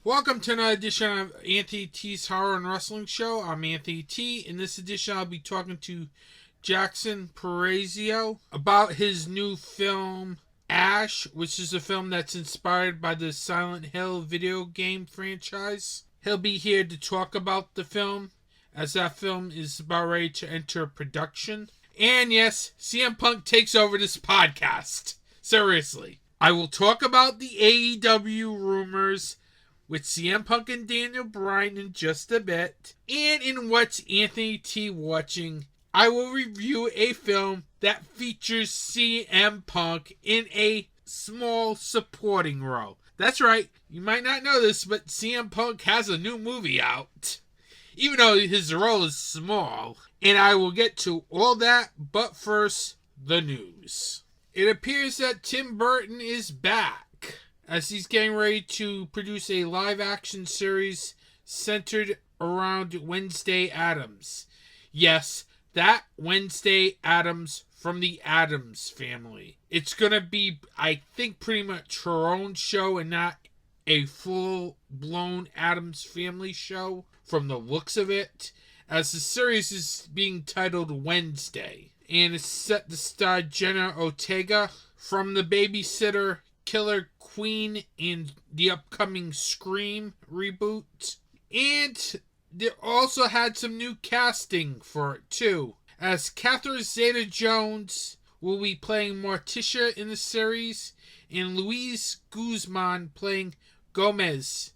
Welcome to another edition of Anthony T's Horror and Wrestling Show. I'm Anthony T. In this edition, I'll be talking to Jackson Parasio about his new film, Ash, which is a film that's inspired by the Silent Hill video game franchise. He'll be here to talk about the film, as that film is about ready to enter production. And yes, CM Punk takes over this podcast. Seriously. I will talk about the AEW rumors with CM Punk and Daniel Bryan in just a bit. And in What's Anthony T Watching, I will review a film that features CM Punk in a small supporting role. That's right, you might not know this, but CM Punk has a new movie out, even though his role is small. And I will get to all that, but first, the news. It appears that Tim Burton is back, as he's getting ready to produce a live-action series centered around Wednesday Addams. Yes, that Wednesday Addams from the Addams Family. It's going to be, I think, pretty much her own show and not a full-blown Addams Family show from the looks of it, as the series is being titled Wednesday. And it's set to star Jenna Ortega from The Babysitter, Killer Queen, and the upcoming Scream reboot. And they also had some new casting for it too, as Catherine Zeta-Jones will be playing Morticia in the series, and Luis Guzman playing Gomez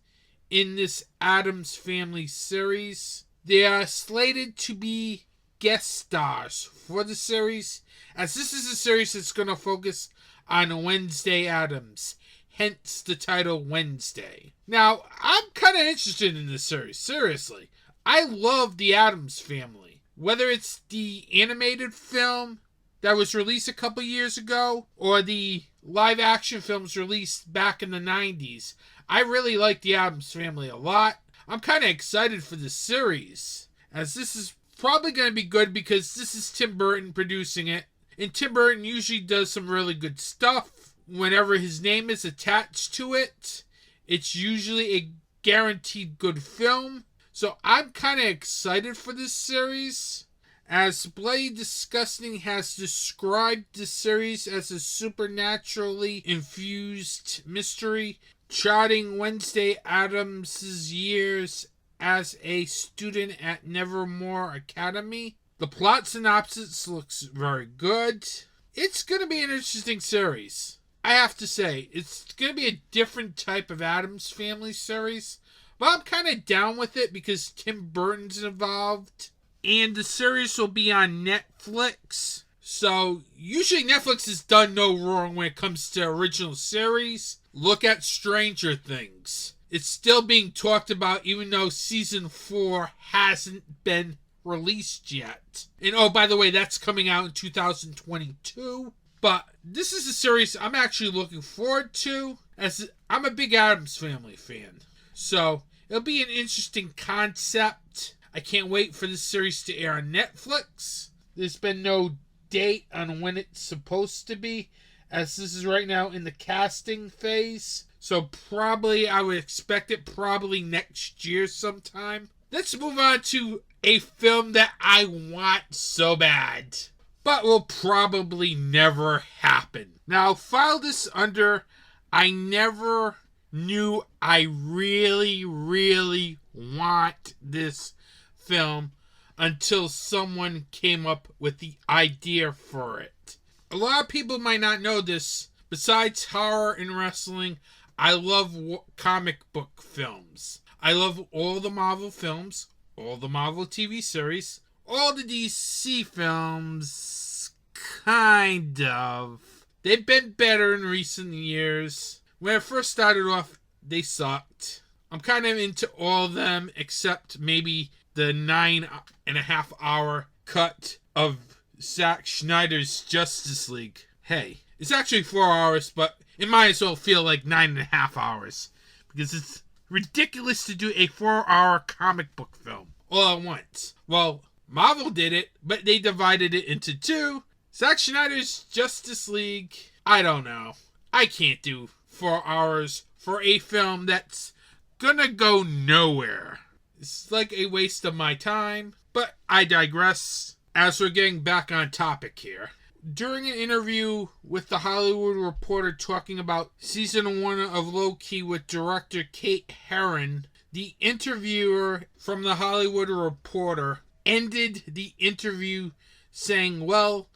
in this Addams Family series. They are slated to be guest stars for the series, as this is a series that's going to focus on Wednesday Addams, hence the title Wednesday. Now, I'm kind of interested in this series, seriously. I love the Addams Family. Whether it's the animated film that was released a couple years ago, or the live-action films released back in the 90s, I really like the Addams Family a lot. I'm kind of excited for this series, as this is probably going to be good because this is Tim Burton producing it. And Tim Burton usually does some really good stuff. Whenever his name is attached to it, it's usually a guaranteed good film. So I'm kind of excited for this series, as Bloody Disgusting has described the series as a supernaturally infused mystery, charting Wednesday Addams' years as a student at Nevermore Academy. The plot synopsis looks very good. It's going to be an interesting series. I have to say, it's going to be a different type of Addams Family series, but I'm kind of down with it because Tim Burton's involved. And the series will be on Netflix. So, usually Netflix has done no wrong when it comes to original series. Look at Stranger Things. It's still being talked about even though season 4 hasn't been released yet. And oh, by the way, that's coming out in 2022. But this is a series I'm actually looking forward to, as I'm a big Addams Family fan. So, it'll be an interesting concept. I can't wait for this series to air on Netflix. There's been no date on when it's supposed to be, as this is right now in the casting phase. So probably, I would expect it probably next year sometime. Let's move on to a film that I want so bad, but will probably never happen. Now, file this under, I never knew I really, really want this film until someone came up with the idea for it. A lot of people might not know this. Besides horror and wrestling, I love comic book films. I love all the Marvel films, all the Marvel TV series, all the DC films, kind of. They've been better in recent years. When I first started off, they sucked. I'm kind of into all of them, except maybe the 9.5 hour cut of Zack Snyder's Justice League. Hey, it's actually 4 hours, but it might as well feel like 9.5 hours, because it's ridiculous to do a 4-hour comic book film all at once. Well, Marvel did it, but they divided it into two. Zack Snyder's Justice League, I don't know. I can't do 4 hours for a film that's gonna go nowhere. It's like a waste of my time, but I digress as we're getting back on topic here. During an interview with The Hollywood Reporter talking about season 1 of Low Key with director Kate Herron, the interviewer from The Hollywood Reporter ended the interview saying, well,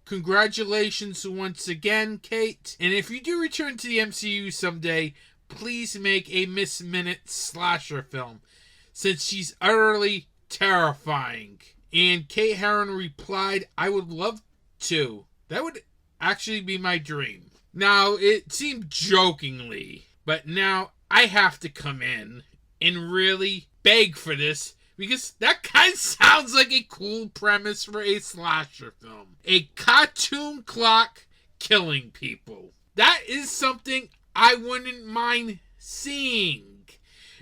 congratulations once again, Kate, and if you do return to the MCU someday, please make a Miss Minute slasher film, since she's utterly terrifying. And Kate Herron replied, I would love to. That would actually be my dream. Now, it seemed jokingly, but now I have to come in and really beg for this, because that kind of sounds like a cool premise for a slasher film. A cartoon clock killing people. That is something I wouldn't mind seeing.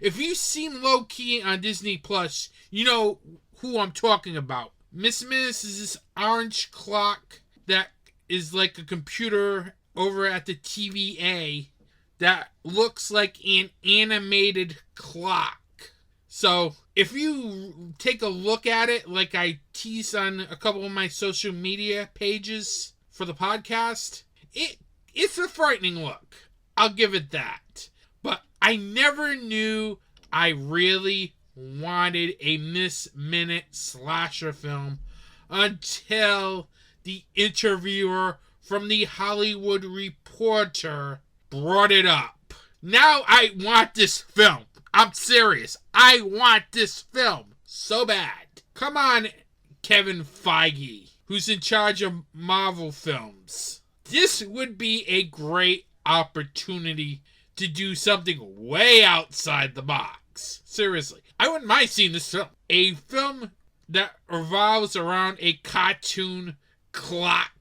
If you've seen Low Key on Disney Plus, you know who I'm talking about. Miss Minutes is this orange clock that is like a computer over at the TVA that looks like an animated clock. So if you take a look at it, like I tease on a couple of my social media pages for the podcast, it's a frightening look. I'll give it that. But I never knew I really wanted a Miss Minute slasher film until the interviewer from The Hollywood Reporter brought it up. Now I want this film. I'm serious. I want this film so bad. Come on, Kevin Feige, who's in charge of Marvel films. This would be a great opportunity to do something way outside the box. Seriously. I wouldn't mind seeing this film. A film that revolves around a cartoon clock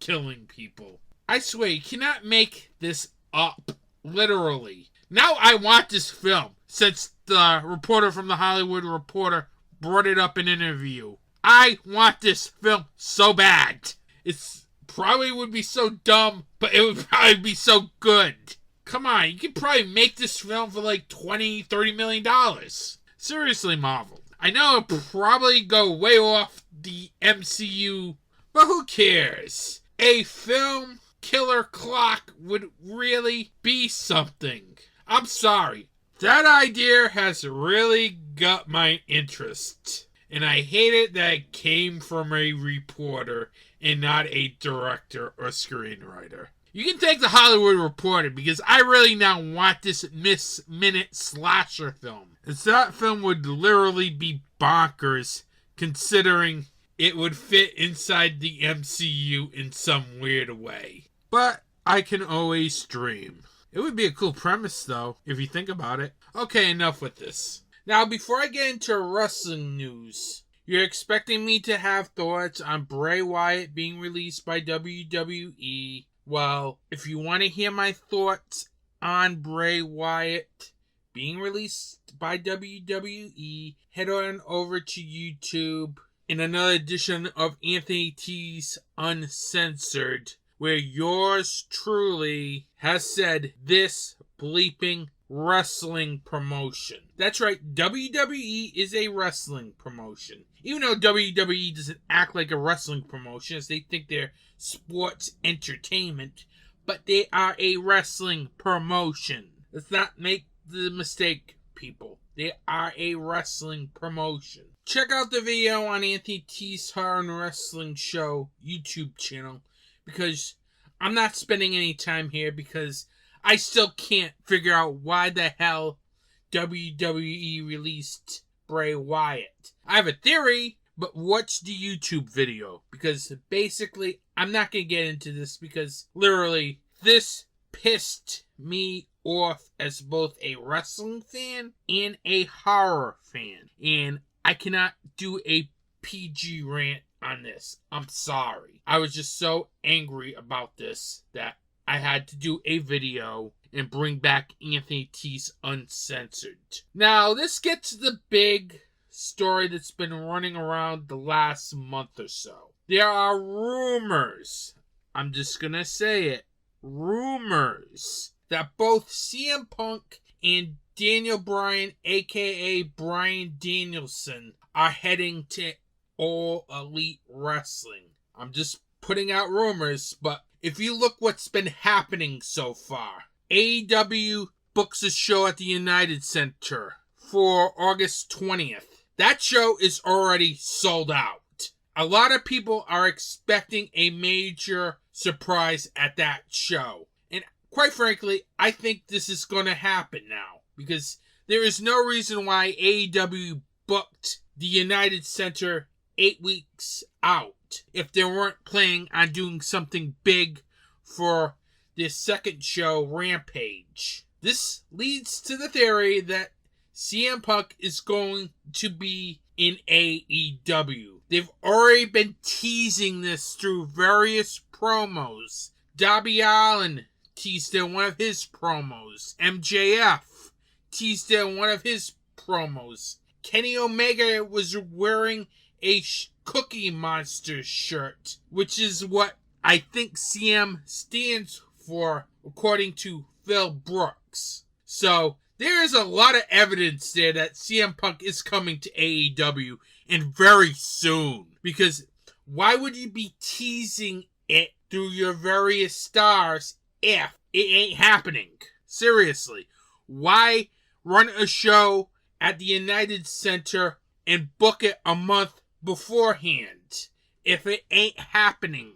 killing people. I swear, you cannot make this up. Literally. Now I want this film, since the reporter from The Hollywood Reporter brought it up in an interview. I want this film so bad. It's probably would be so dumb, but it would probably be so good. Come on, you could probably make this film for like $20-30 million. Seriously, Marvel. I know it'll probably go way off the MCU, but who cares? A film killer clock would really be something. I'm sorry. That idea has really got my interest. And I hate it that it came from a reporter and not a director or screenwriter. You can take The Hollywood Reporter, because I really now want this Miss Minute slasher film. And so that film would literally be bonkers, considering it would fit inside the MCU in some weird way. But I can always dream. It would be a cool premise, though, if you think about it. Okay, enough with this. Now, before I get into wrestling news, you're expecting me to have thoughts on Bray Wyatt being released by WWE. Well, if you want to hear my thoughts on Bray Wyatt being released by WWE, head on over to YouTube in another edition of Anthony T's Uncensored, where yours truly has said this bleeping wrestling promotion. That's right, WWE is a wrestling promotion. Even though WWE doesn't act like a wrestling promotion, as they think they're sports entertainment, but they are a wrestling promotion. Let's not make the mistake, people. They are a wrestling promotion. Check out the video on Anthony T's Horror and Wrestling Show YouTube channel, because I'm not spending any time here, because I still can't figure out why the hell WWE released Bray Wyatt. I have a theory, but watch the YouTube video, because basically I'm not going to get into this, because literally this pissed me off as both a wrestling fan and a horror fan, and I cannot do a PG rant on this. I'm sorry. I was just so angry about this that I had to do a video and bring back Anthony T's Uncensored. Now, this gets to the big story that's been running around the last month or so. There are rumors, I'm just gonna say it, rumors, that both CM Punk and Daniel Bryan, aka Bryan Danielson, are heading to All Elite Wrestling. I'm just putting out rumors, but if you look what's been happening so far, AEW books a show at the United Center for August 20th. That show is already sold out. A lot of people are expecting a major surprise at that show. And quite frankly, I think this is going to happen now, because there is no reason why AEW booked the United Center 8 weeks out if they weren't planning on doing something big for their second show, Rampage. This leads to the theory that CM Punk is going to be in AEW. They've already been teasing this through various promos. Darby Allin teased in one of his promos. MJF teased in one of his promos. Kenny Omega was wearing a Cookie Monster shirt, which is what I think CM stands for, according to Phil Brooks. So there is a lot of evidence there that CM Punk is coming to AEW, and very soon. Because why would you be teasing it through your various stars if it ain't happening? Seriously, why run a show at the United Center and book it a month beforehand if it ain't happening?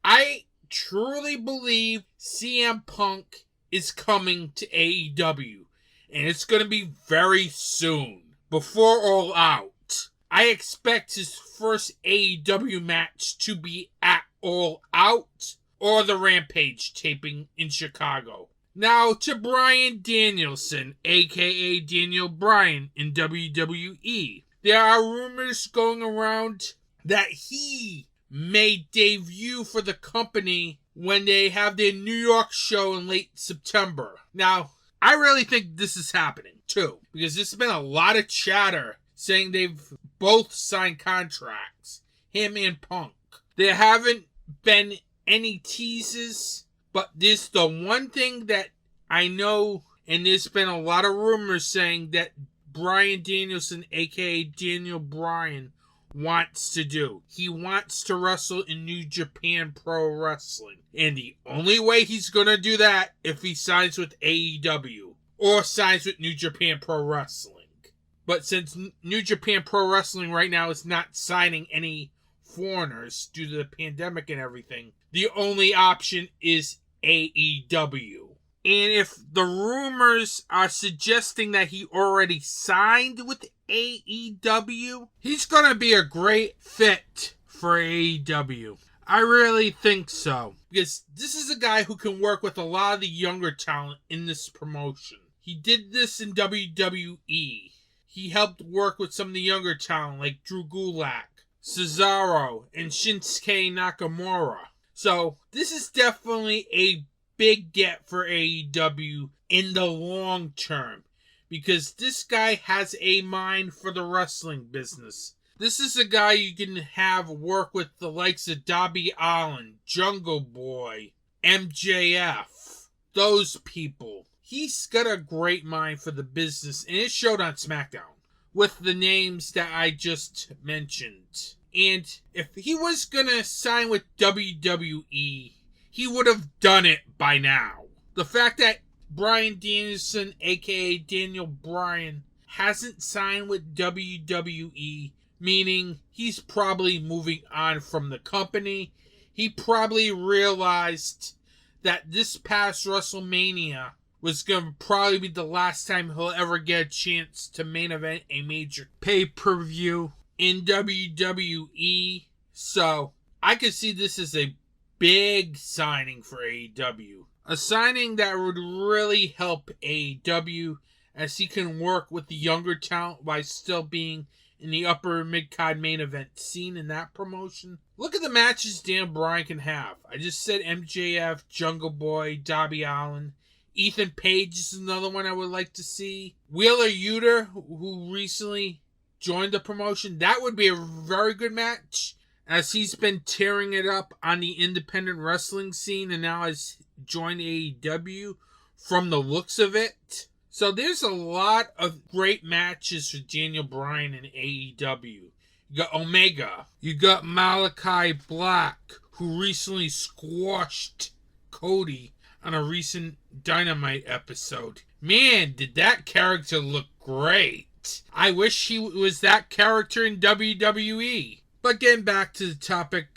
I truly believe CM Punk is coming to AEW, and it's going to be very soon, before All Out. I expect his first AEW match to be at All Out or the Rampage taping in Chicago. Now to Bryan Danielson, aka Daniel Bryan in WWE. There are rumors going around that he may debut for the company when they have their New York show in late September. Now, I really think this is happening too, because there's been a lot of chatter saying they've both signed contracts, him and Punk. There haven't been any teases, but this the one thing that I know, and there's been a lot of rumors saying that Bryan Danielson, aka Daniel Bryan, wants to do. He wants to wrestle in New Japan Pro Wrestling. And the only way he's going to do that if he signs with AEW or signs with New Japan Pro Wrestling. But since New Japan Pro Wrestling right now is not signing any foreigners due to the pandemic and everything, the only option is AEW. And if the rumors are suggesting that he already signed with AEW, he's going to be a great fit for AEW. I really think so. Because this is a guy who can work with a lot of the younger talent in this promotion. He did this in WWE. He helped work with some of the younger talent like Drew Gulak, Cesaro, and Shinsuke Nakamura. So this is definitely a big get for AEW in the long term, because this guy has a mind for the wrestling business. This is a guy you can have work with the likes of Darby Allin, Jungle Boy, MJF, those people. He's got a great mind for the business, and it showed on SmackDown with the names that I just mentioned. And if he was gonna sign with WWE, he would have done it by now. The fact that Bryan Danielson, aka Daniel Bryan, hasn't signed with WWE, meaning he's probably moving on from the company. He probably realized that this past WrestleMania was going to probably be the last time he'll ever get a chance to main event a major pay-per-view in WWE. So I could see this as a big signing for AEW. A signing that would really help AEW, as he can work with the younger talent while still being in the upper mid-card main event scene in that promotion. Look at the matches Daniel Bryan can have. I just said MJF, Jungle Boy, Darby Allin. Ethan Page is another one I would like to see. Wheeler Yuta, who recently joined the promotion. That would be a very good match, as he's been tearing it up on the independent wrestling scene and now has joined AEW from the looks of it. So there's a lot of great matches for Daniel Bryan in AEW. You got Omega. You got Malachi Black, who recently squashed Cody on a recent Dynamite episode. Man, did that character look great. I wish he was that character in WWE. But getting back to the topic,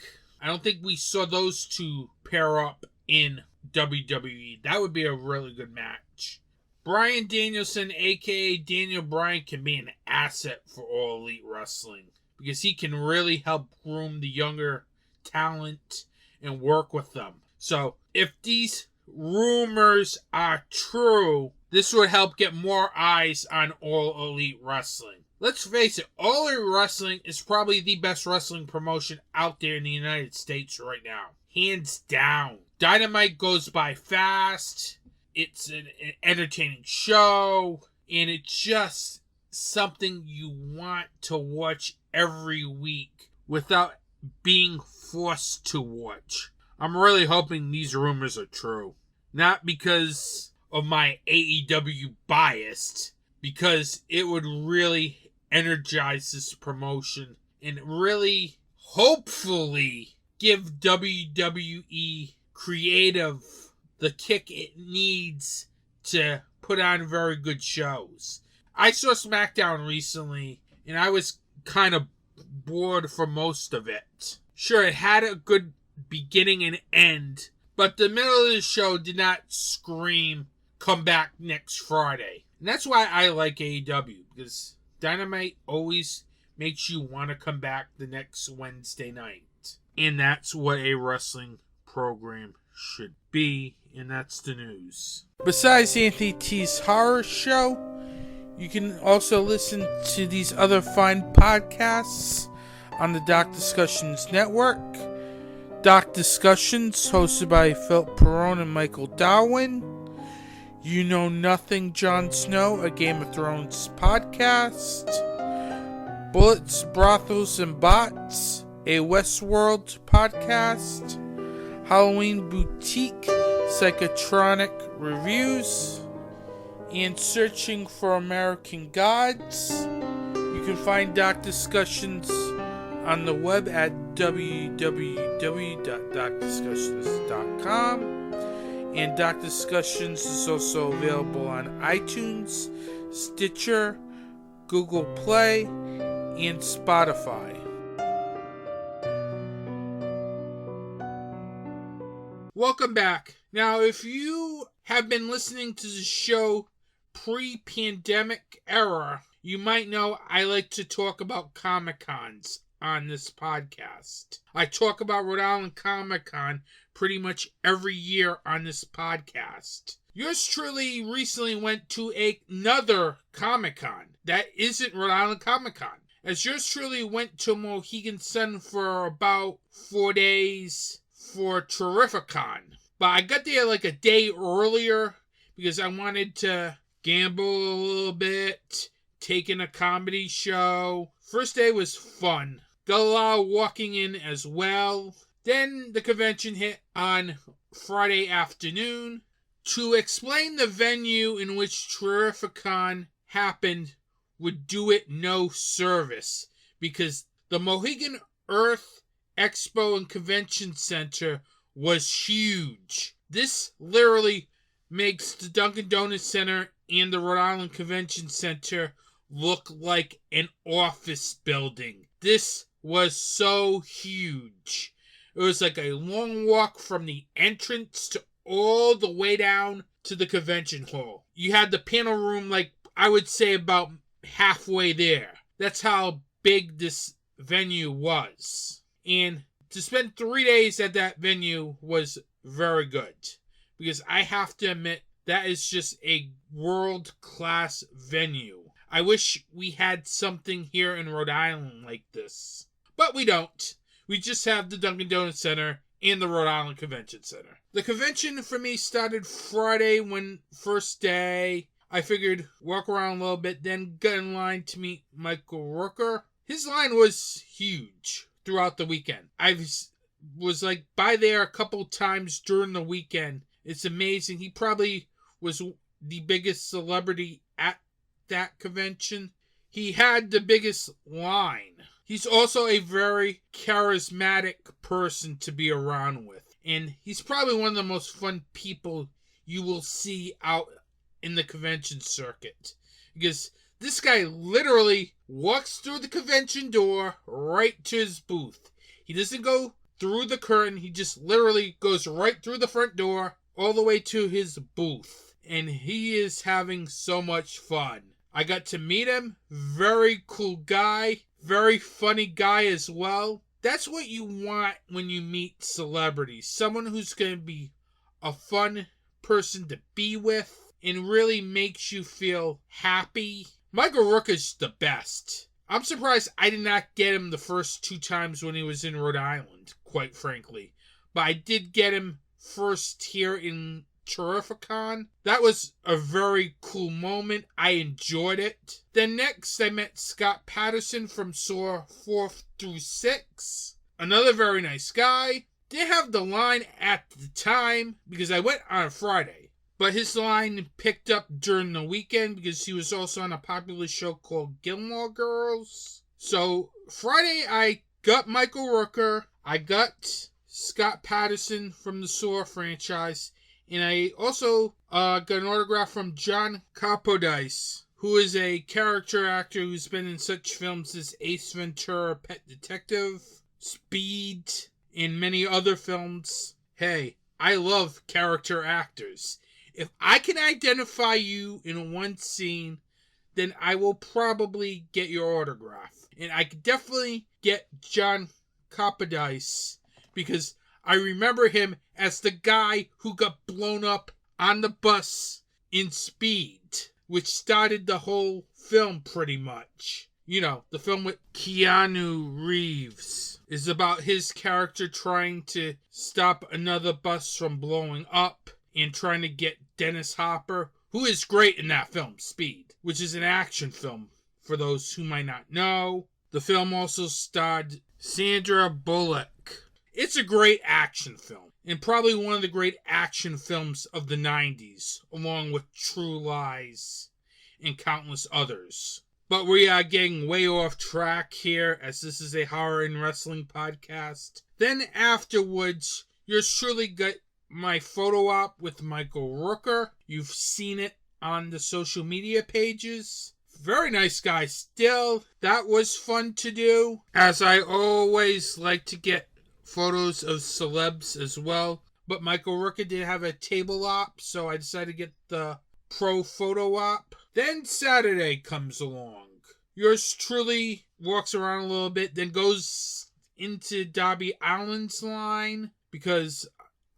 I don't think we saw those two pair up in WWE. That would be a really good match. Bryan Danielson, aka Daniel Bryan, can be an asset for All Elite Wrestling because he can really help groom the younger talent and work with them. So if these rumors are true, this would help get more eyes on All Elite Wrestling. Let's face it, All Elite Wrestling is probably the best wrestling promotion out there in the United States right now. Hands down. Dynamite goes by fast. It's an entertaining show. And it's just something you want to watch every week without being forced to watch. I'm really hoping these rumors are true. Not because of my AEW bias, because it would really energize this promotion and really, hopefully, give WWE creative the kick it needs to put on very good shows. I saw SmackDown recently, and I was kind of bored for most of it. Sure, it had a good beginning and end, but the middle of the show did not scream, come back next Friday. And that's why I like AEW, because Dynamite always makes you want to come back the next Wednesday night. And that's what a wrestling program should be, and that's the news. Besides Anthony T's horror show, you can also listen to these other fine podcasts on the Doc Discussions Network. Doc Discussions, hosted by Philip Perrone and Michael Darwin. You Know Nothing, Jon Snow, a Game of Thrones podcast. Bullets, Brothels, and Bots, a Westworld podcast. Halloween Boutique, Psychotronic Reviews. And Searching for American Gods. You can find Doc Discussions on the web at www.docdiscussions.com. And Doc Discussions is also available on iTunes, Stitcher, Google Play, and Spotify. Welcome back. Now, if you have been listening to the show pre-pandemic era, you might know I like to talk about Comic-Cons on this podcast. I talk about Rhode Island Comic-Con pretty much every year on this podcast. Yours truly recently went to another Comic-Con that isn't Rhode Island Comic-Con. As yours truly went to Mohegan Sun for about 4 days for TerrifiCon. But I got there like a day earlier because I wanted to gamble a little bit, take in a comedy show. First day was fun. Got a lot of walking in as well. Then the convention hit on Friday afternoon. To explain the venue in which TerrifiCon happened would do it no service, because the Mohegan Earth Expo and Convention Center was huge. This literally makes the Dunkin' Donuts Center and the Rhode Island Convention Center look like an office building. This was so huge. It was like a long walk from the entrance to all the way down to the convention hall. You had the panel room, like, I would say about halfway there. That's how big this venue was. And to spend 3 days at that venue was very good. Because I have to admit, that is just a world-class venue. I wish we had something here in Rhode Island like this. But we don't. We just have the Dunkin' Donuts Center and the Rhode Island Convention Center. The convention for me started Friday when first day. I figured walk around a little bit, then got in line to meet Michael Rooker. His line was huge throughout the weekend. I was like by there a couple times during the weekend. It's amazing. He probably was the biggest celebrity at that convention. He had the biggest line. He's also a very charismatic person to be around with. And he's probably one of the most fun people you will see out in the convention circuit. Because this guy literally walks through the convention door right to his booth. He doesn't go through the curtain. He just literally goes right through the front door all the way to his booth. And he is having so much fun. I got to meet him. Very cool guy. Very funny guy as well. That's what you want when you meet celebrities. Someone who's going to be a fun person to be with and really makes you feel happy. Michael Rooker's the best. I'm surprised I did not get him the first 2 times when he was in Rhode Island, quite frankly. But I did get him first here in TerrifiCon. That was a very cool moment. I enjoyed it. Then next I met Scott Patterson from Saw 4 through 6. Another very nice guy. Didn't have the line at the time because I went on a Friday. But his line picked up during the weekend because he was also on a popular show called Gilmore Girls. So Friday I got Michael Rooker. I got Scott Patterson from the Saw franchise. And I also got an autograph from John Capodice, who is a character actor who's been in such films as Ace Ventura, Pet Detective, Speed, and many other films. Hey, I love character actors. If I can identify you in one scene, then I will probably get your autograph. And I could definitely get John Capodice because I remember him as the guy who got blown up on the bus in Speed, which started the whole film pretty much. You know, the film with Keanu Reeves is about his character trying to stop another bus from blowing up and trying to get Dennis Hopper, who is great in that film, Speed, which is an action film for those who might not know. The film also starred Sandra Bullock. It's a great action film, and probably one of the great action films of the 90s, along with True Lies and countless others. But we are getting way off track here, as this is a horror and wrestling podcast. Then afterwards, yours truly got my photo op with Michael Rooker. You've seen it on the social media pages. Very nice guy still. That was fun to do, as I always like to get photos of celebs as well. But Michael Rooker did have a table op, so I decided to get the pro photo op. Then Saturday comes along. Yours truly walks around a little bit, then goes into Darby Allin's line, because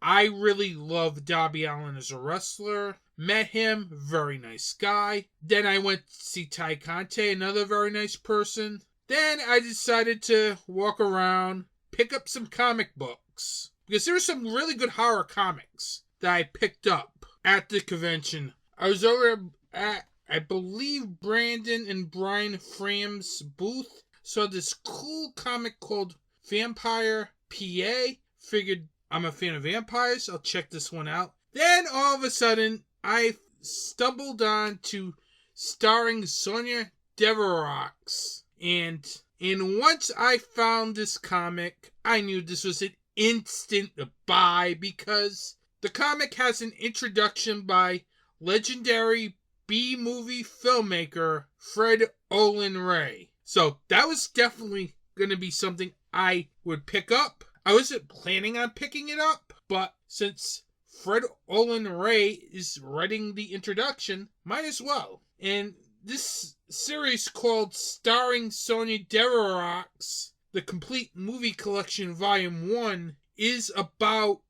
I really love Darby Allin as a wrestler. Met him, very nice guy. Then I went to see Ty Conte, another very nice person. Then I decided to walk around, pick up some comic books, because there were some really good horror comics that I picked up at the convention. I was over at, I believe, Brandon and Brian Fram's booth. Saw this cool comic called Vampire PA. Figured I'm a fan of vampires. I'll check this one out. Then all of a sudden, I stumbled on to starring Sonia Deverox. And once I found this comic, I knew this was an instant buy, because the comic has an introduction by legendary B-movie filmmaker Fred Olen Ray. So that was definitely going to be something I would pick up. I wasn't planning on picking it up, but since Fred Olen Ray is writing the introduction, might as well. And this series called Starring Sonia Deverox, the Complete Movie Collection Volume 1, is about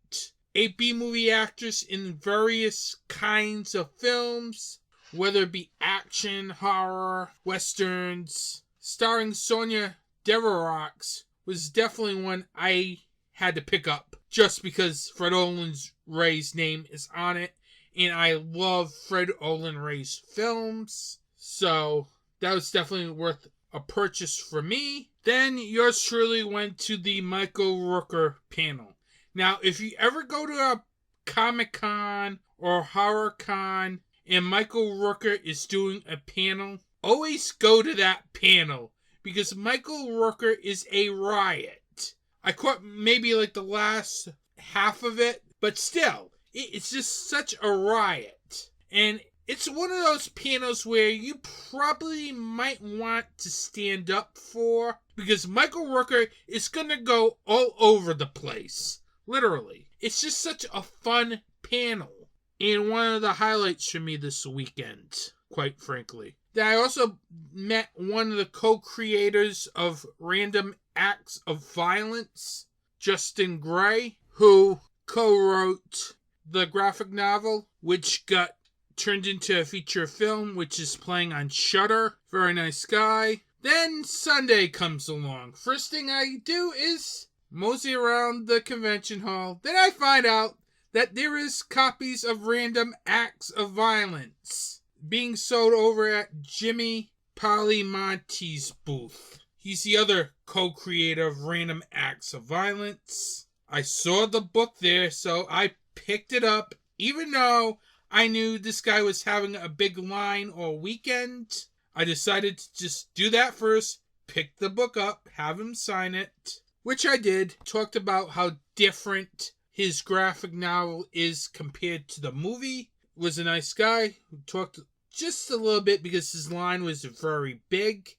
a B-movie actress in various kinds of films, whether it be action, horror, westerns. Starring Sonia Deverox was definitely one I had to pick up, just because Fred Olen Ray's name is on it, and I love Fred Olen Ray's films. So that was definitely worth a purchase for me. Then yours truly went to the Michael Rooker panel. Now, if you ever go to a Comic-Con or Horror-Con and Michael Rooker is doing a panel, always go to that panel because Michael Rooker is a riot. I caught maybe like the last half of it, but still, it's just such a riot. And it's one of those panels where you probably might want to stand up for because Michael Rooker is going to go all over the place. Literally. It's just such a fun panel. And one of the highlights for me this weekend, quite frankly. Then I also met one of the co-creators of Random Acts of Violence, Justin Gray, who co-wrote the graphic novel, which got turned into a feature film, which is playing on Shudder. Very nice guy. Then Sunday comes along. First thing I do is mosey around the convention hall. Then I find out that there is copies of Random Acts of Violence being sold over at Jimmy Polimonti's booth. He's the other co-creator of Random Acts of Violence. I saw the book there, so I picked it up, even though I knew this guy was having a big line all weekend. I decided to just do that first, pick the book up, have him sign it, which I did. Talked about how different his graphic novel is compared to the movie. Was a nice guy who talked just a little bit because his line was very big,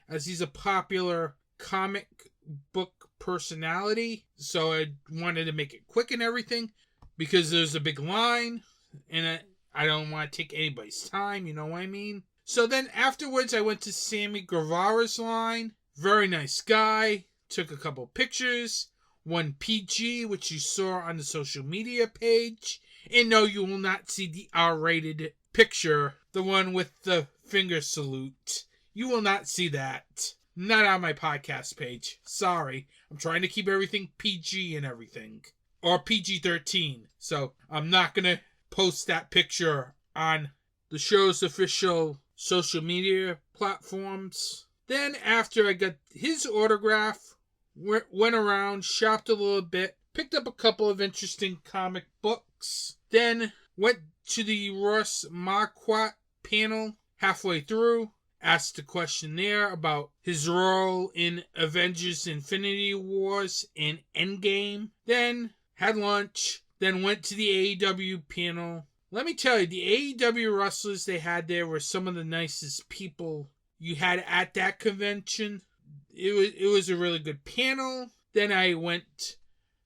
as he's a popular comic book personality. So I wanted to make it quick and everything because there's a big line. And I don't want to take anybody's time, you know what I mean? So then afterwards, I went to Sammy Guevara's line. Very nice guy. Took a couple pictures. One PG, which you saw on the social media page. And no, you will not see the R-rated picture. The one with the finger salute. You will not see that. Not on my podcast page. Sorry. I'm trying to keep everything PG and everything. Or PG-13. So I'm not going to post that picture on the show's official social media platforms. Then after I got his autograph, went around, shopped a little bit, picked up a couple of interesting comic books, then went to the Ross Marquardt panel halfway through, asked a question there about his role in Avengers Infinity Wars and Endgame, then had lunch, then went to the AEW panel. Let me tell you, the AEW wrestlers they had there were some of the nicest people you had at that convention. It was a really good panel. Then I went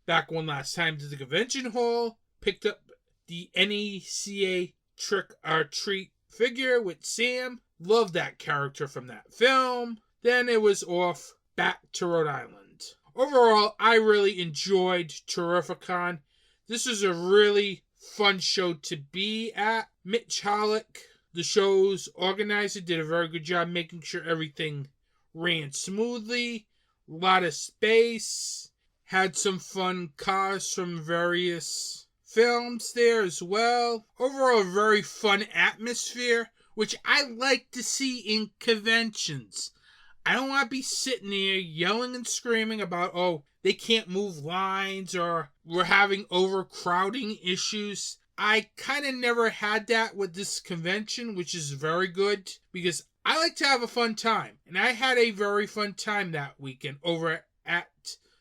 back one last time to the convention hall, picked up the NECA Trick or Treat figure with Sam. Loved that character from that film. Then it was off back to Rhode Island. Overall, I really enjoyed TerrifiCon. This was a really fun show to be at. Mitch Hollick, the show's organizer, did a very good job making sure everything ran smoothly. A lot of space. Had some fun cars from various films there as well. Overall, a very fun atmosphere, which I like to see in conventions. I don't want to be sitting there yelling and screaming about, oh, they can't move lines or we're having overcrowding issues. I kind of never had that with this convention, which is very good because I like to have a fun time. And I had a very fun time that weekend over at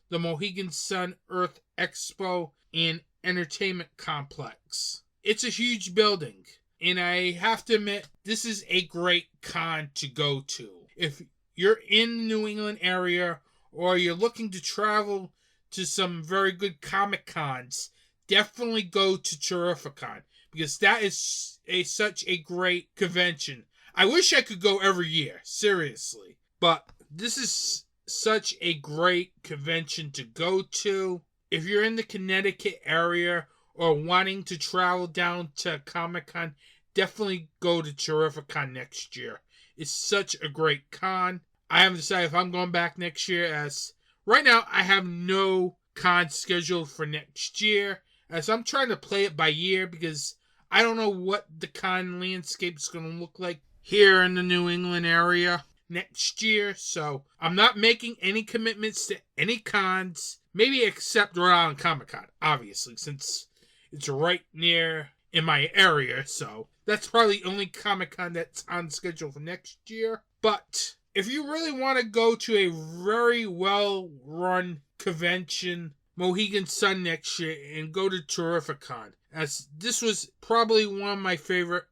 the Mohegan Sun Earth Expo and Entertainment Complex. It's a huge building. And I have to admit, this is a great con to go to. If you're in the New England area or you're looking to travel to some very good Comic Cons, definitely go to TerrifiCon because that is such a great convention. I wish I could go every year, seriously. But this is such a great convention to go to. If you're in the Connecticut area or wanting to travel down to Comic-Con, definitely go to TerrifiCon next year. It's such a great con. I haven't decided if I'm going back next year, as right now I have no con scheduled for next year, as I'm trying to play it by year because I don't know what the con landscape is going to look like here in the New England area next year. So I'm not making any commitments to any cons, maybe except Rhode Island Comic Con, obviously, since it's right near in my area. So that's probably the only Comic-Con that's on schedule for next year. But if you really want to go to a very well-run convention, Mohegan Sun next year, and go to TerrifiCon, as this was probably one of my favorite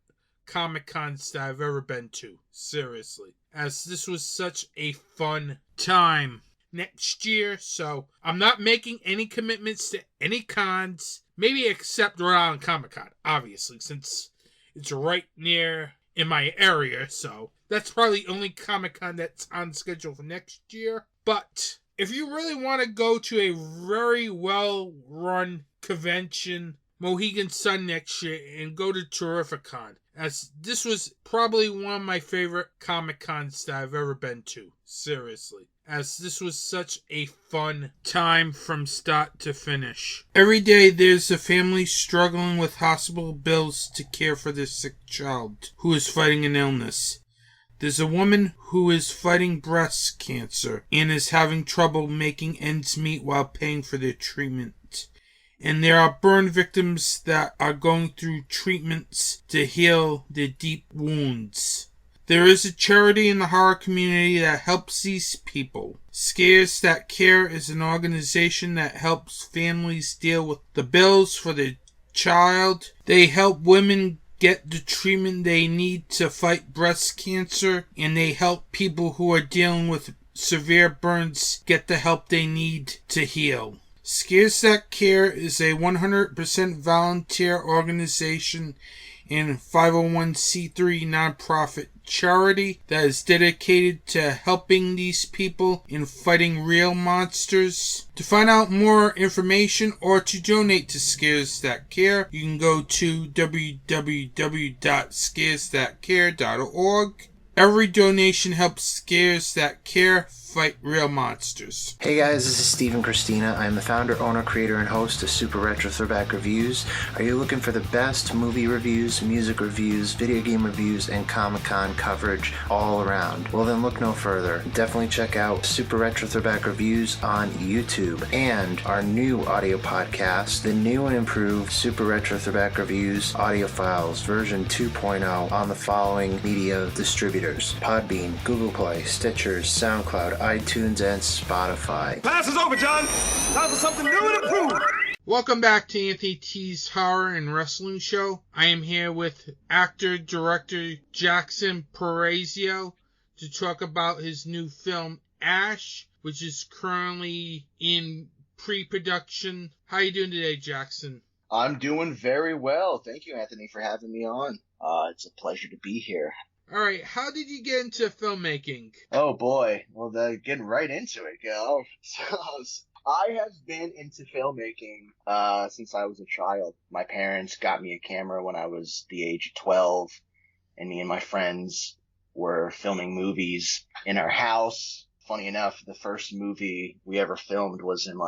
Comic-Cons that I've ever been to. Seriously. As this was such a fun time next year. So I'm not making any commitments to any cons. Maybe except Rhode Island Comic-Con, obviously, since it's right near in my area. So that's probably the only Comic-Con that's on schedule for next year. But if you really want to go to a very well-run convention, Mohegan Sun next year, and go to TerrifiCon, as this was probably one of my favorite Comic-Cons that I've ever been to. Seriously. As this was such a fun time from start to finish. Every day there's a family struggling with hospital bills to care for their sick child who is fighting an illness. There's a woman who is fighting breast cancer and is having trouble making ends meet while paying for their treatment. And there are burn victims that are going through treatments to heal their deep wounds. There is a charity in the horror community that helps these people. Scares That Care is an organization that helps families deal with the bills for their child. They help women get the treatment they need to fight breast cancer, and they help people who are dealing with severe burns get the help they need to heal. Scares That Care is a 100% volunteer organization and 501c3 nonprofit charity that is dedicated to helping these people in fighting real monsters. To find out more information or to donate to Scares That Care, you can go to www.scaresthatcare.org. Every donation helps Scares That Care fight real monsters. Hey guys, this is Steve and Christina. I'm the founder, owner, creator, and host of Super Retro Throwback Reviews. Are you looking for the best movie reviews, music reviews, video game reviews, and Comic-Con coverage all around? Well then look no further. Definitely check out Super Retro Throwback Reviews on YouTube and our new audio podcast, the new and improved Super Retro Throwback Reviews audio files version 2.0 on the following media distributors: Podbean, Google Play, Stitcher, SoundCloud, iTunes, and Spotify. Class is over, John. Time for something new and improved. Welcome back to Anthony T's Horror and Wrestling Show. I am here with actor-director Jackson Parasio to talk about his new film, Ash, which is currently in pre-production. How you doing today, Jackson? I'm doing very well. Thank you, Anthony, for having me on. It's a pleasure to be here. All right, how did you get into filmmaking? Oh, boy. Well, getting right into it, Gil. I have been into filmmaking since I was a child. My parents got me a camera when I was the age of 12, and me and my friends were filming movies in our house. Funny enough, the first movie we ever filmed was in,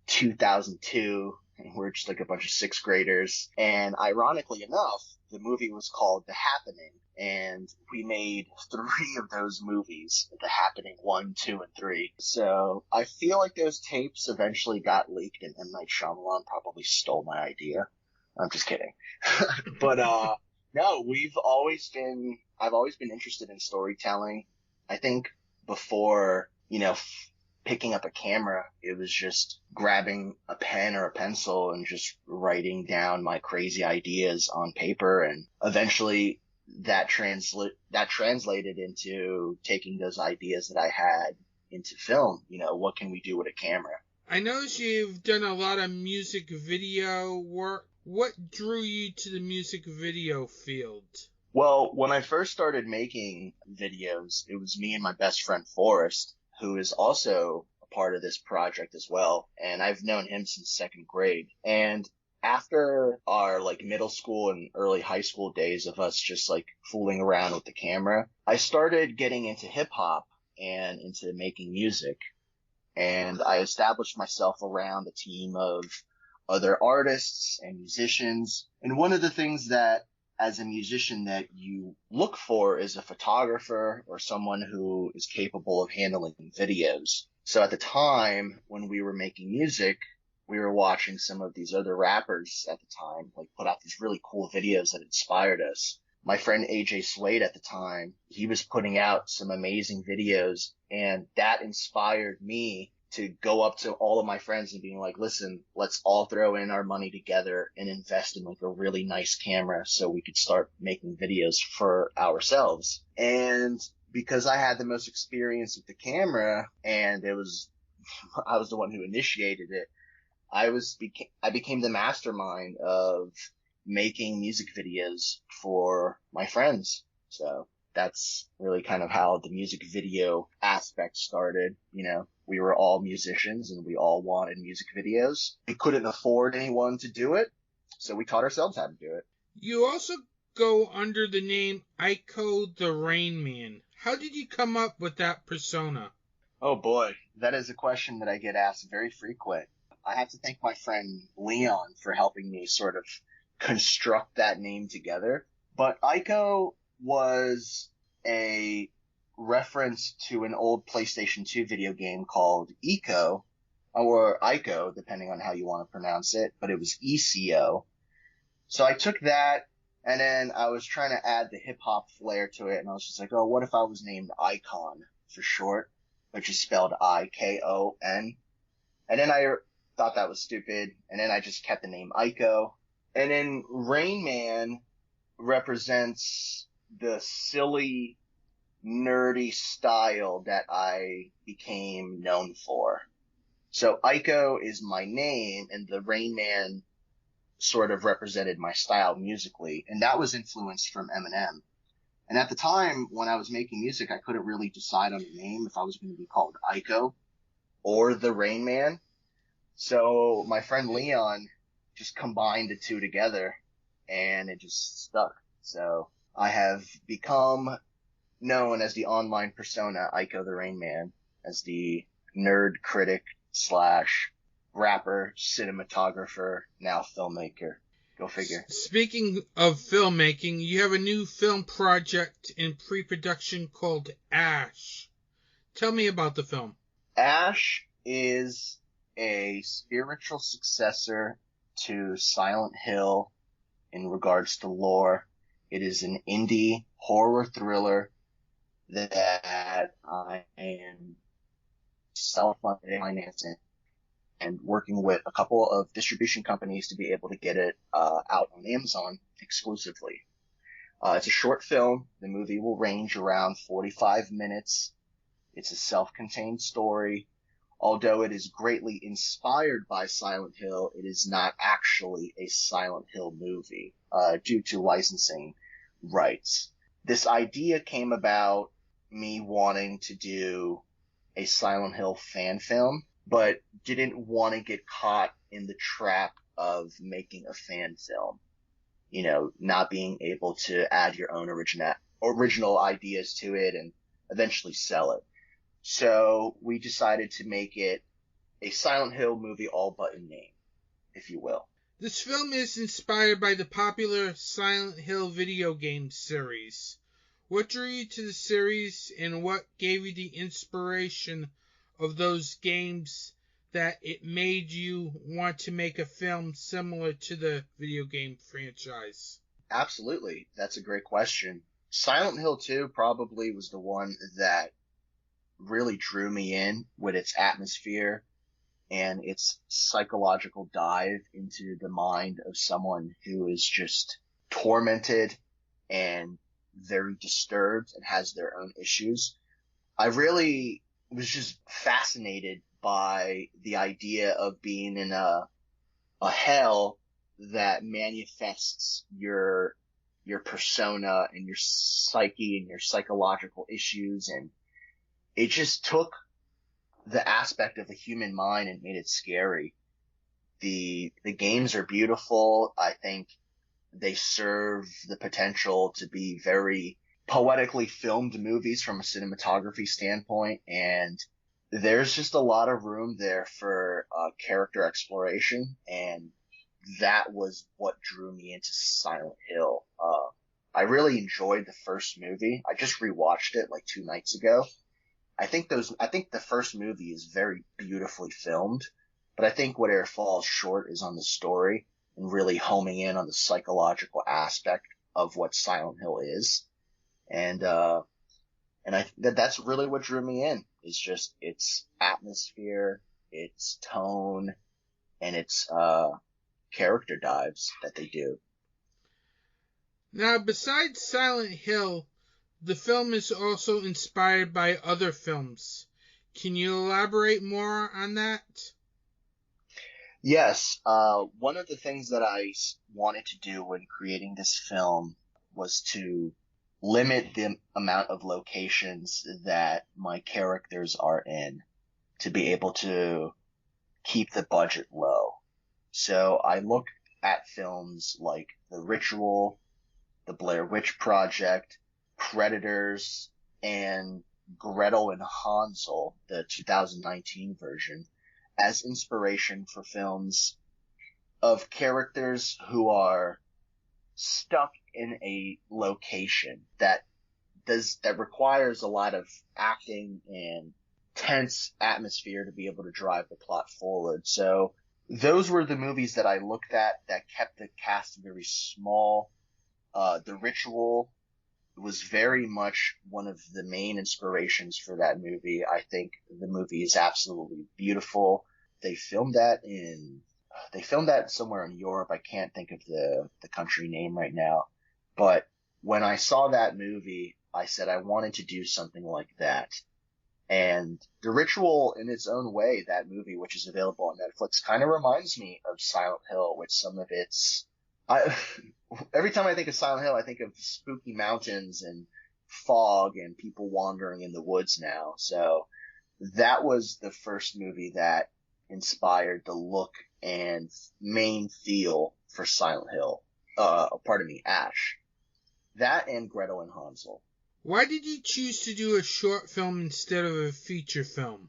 2002, and we're just, a bunch of sixth graders. And ironically enough, the movie was called The Happening. And we made 3 of those movies, The Happening 1, 2, and 3. So I feel like those tapes eventually got leaked, and M. Night Shyamalan probably stole my idea. I'm just kidding. But no, I've always been interested in storytelling. I think before, picking up a camera, it was just grabbing a pen or a pencil and just writing down my crazy ideas on paper, and eventually that translated into taking those ideas that I had into film. What can we do with a camera? I noticed you've done a lot of music video work. What drew you to the music video field? Well, when I first started making videos, it was me and my best friend Forrest, who is also a part of this project as well. And I've known him since second grade. And after our middle school and early high school days of us just fooling around with the camera, I started getting into hip hop and into making music. And I established myself around a team of other artists and musicians. And one of the things that as a musician that you look for is a photographer or someone who is capable of handling videos. So at the time when we were making music, we were watching some of these other rappers at the time, like put out these really cool videos that inspired us. My friend AJ Slade at the time, he was putting out some amazing videos, and that inspired me to go up to all of my friends and being like, listen, let's all throw in our money together and invest in like a really nice camera so we could start making videos for ourselves. And because I had the most experience with the camera and I was the one who initiated it, I became the mastermind of making music videos for my friends. So that's really kind of how the music video aspect started. You know, we were all musicians and we all wanted music videos. We couldn't afford anyone to do it, so we taught ourselves how to do it. You also go under the name Ico the Rain Man. How did you come up with that persona? Oh boy, that is a question that I get asked very frequent. I have to thank my friend Leon for helping me sort of construct that name together. But Ico was a reference to an old PlayStation 2 video game called Eco, or Ico, depending on how you want to pronounce it, but it was ECO. So I took that, and then I was trying to add the hip-hop flair to it, and I was just like, oh, what if I was named Icon for short, which is spelled I-K-O-N? And then I thought that was stupid, and then I just kept the name Ico. And then Rain Man represents the silly, nerdy style that I became known for. So Ico is my name, and the Rain Man sort of represented my style musically, and that was influenced from Eminem. And at the time, when I was making music, I couldn't really decide on a name if I was going to be called Ico or the Rain Man. So my friend Leon just combined the two together, and it just stuck. So I have become known as the online persona Ico the Rain Man, as the nerd critic / rapper, cinematographer, now filmmaker. Go figure. Speaking of filmmaking, you have a new film project in pre-production called Ash. Tell me about the film. Ash is a spiritual successor to Silent Hill in regards to lore. It is an indie horror thriller that I am self-funding, financing, and working with a couple of distribution companies to be able to get it out on Amazon exclusively. It's a short film. The movie will range around 45 minutes. It's a self-contained story. Although it is greatly inspired by Silent Hill, it is not actually a Silent Hill movie due to licensing rights. This idea came about me wanting to do a Silent Hill fan film, but didn't want to get caught in the trap of making a fan film. You know, not being able to add your own original ideas to it and eventually sell it. So we decided to make it a Silent Hill movie all but in name, if you will. This film is inspired by the popular Silent Hill video game series. What drew you to the series, and what gave you the inspiration of those games that it made you want to make a film similar to the video game franchise? Absolutely. That's a great question. Silent Hill 2 probably was the one that really drew me in with its atmosphere and its psychological dive into the mind of someone who is just tormented and very disturbed and has their own issues. I really was just fascinated by the idea of being in a hell that manifests your persona and your psyche and your psychological issues, and it just took the aspect of the human mind and made it scary. The games are beautiful. I think they serve the potential to be very poetically filmed movies from a cinematography standpoint, and there's just a lot of room there for character exploration, and that was what drew me into Silent Hill. I really enjoyed the first movie. I just rewatched it like 2 nights ago. I think the first movie is very beautifully filmed. But I think where it falls short is on the story and really homing in on the psychological aspect of what Silent Hill is. And that's really what drew me in, is just its atmosphere, its tone, and its character dives that they do. Now, besides Silent Hill, the film is also inspired by other films. Can you elaborate more on that? Yes. One of the things that I wanted to do when creating this film was to limit the amount of locations that my characters are in, to be able to keep the budget low. So I looked at films like The Ritual, The Blair Witch Project, Predators, and Gretel and Hansel, the 2019 version, as inspiration for films of characters who are stuck in a location that requires a lot of acting and tense atmosphere to be able to drive the plot forward. So those were the movies that I looked at that kept the cast very small. The Ritual was very much one of the main inspirations for that movie. I think the movie is absolutely beautiful. They filmed that somewhere in Europe. I can't think of the country name right now. But when I saw that movie, I said I wanted to do something like that. And The Ritual, in its own way, that movie, which is available on Netflix, kind of reminds me of Silent Hill with some of its... every time I think of Silent Hill, I think of spooky mountains and fog and people wandering in the woods now. So that was the first movie that inspired the look and main feel for Silent Hill. Ash. That and Gretel and Hansel. Why did you choose to do a short film instead of a feature film?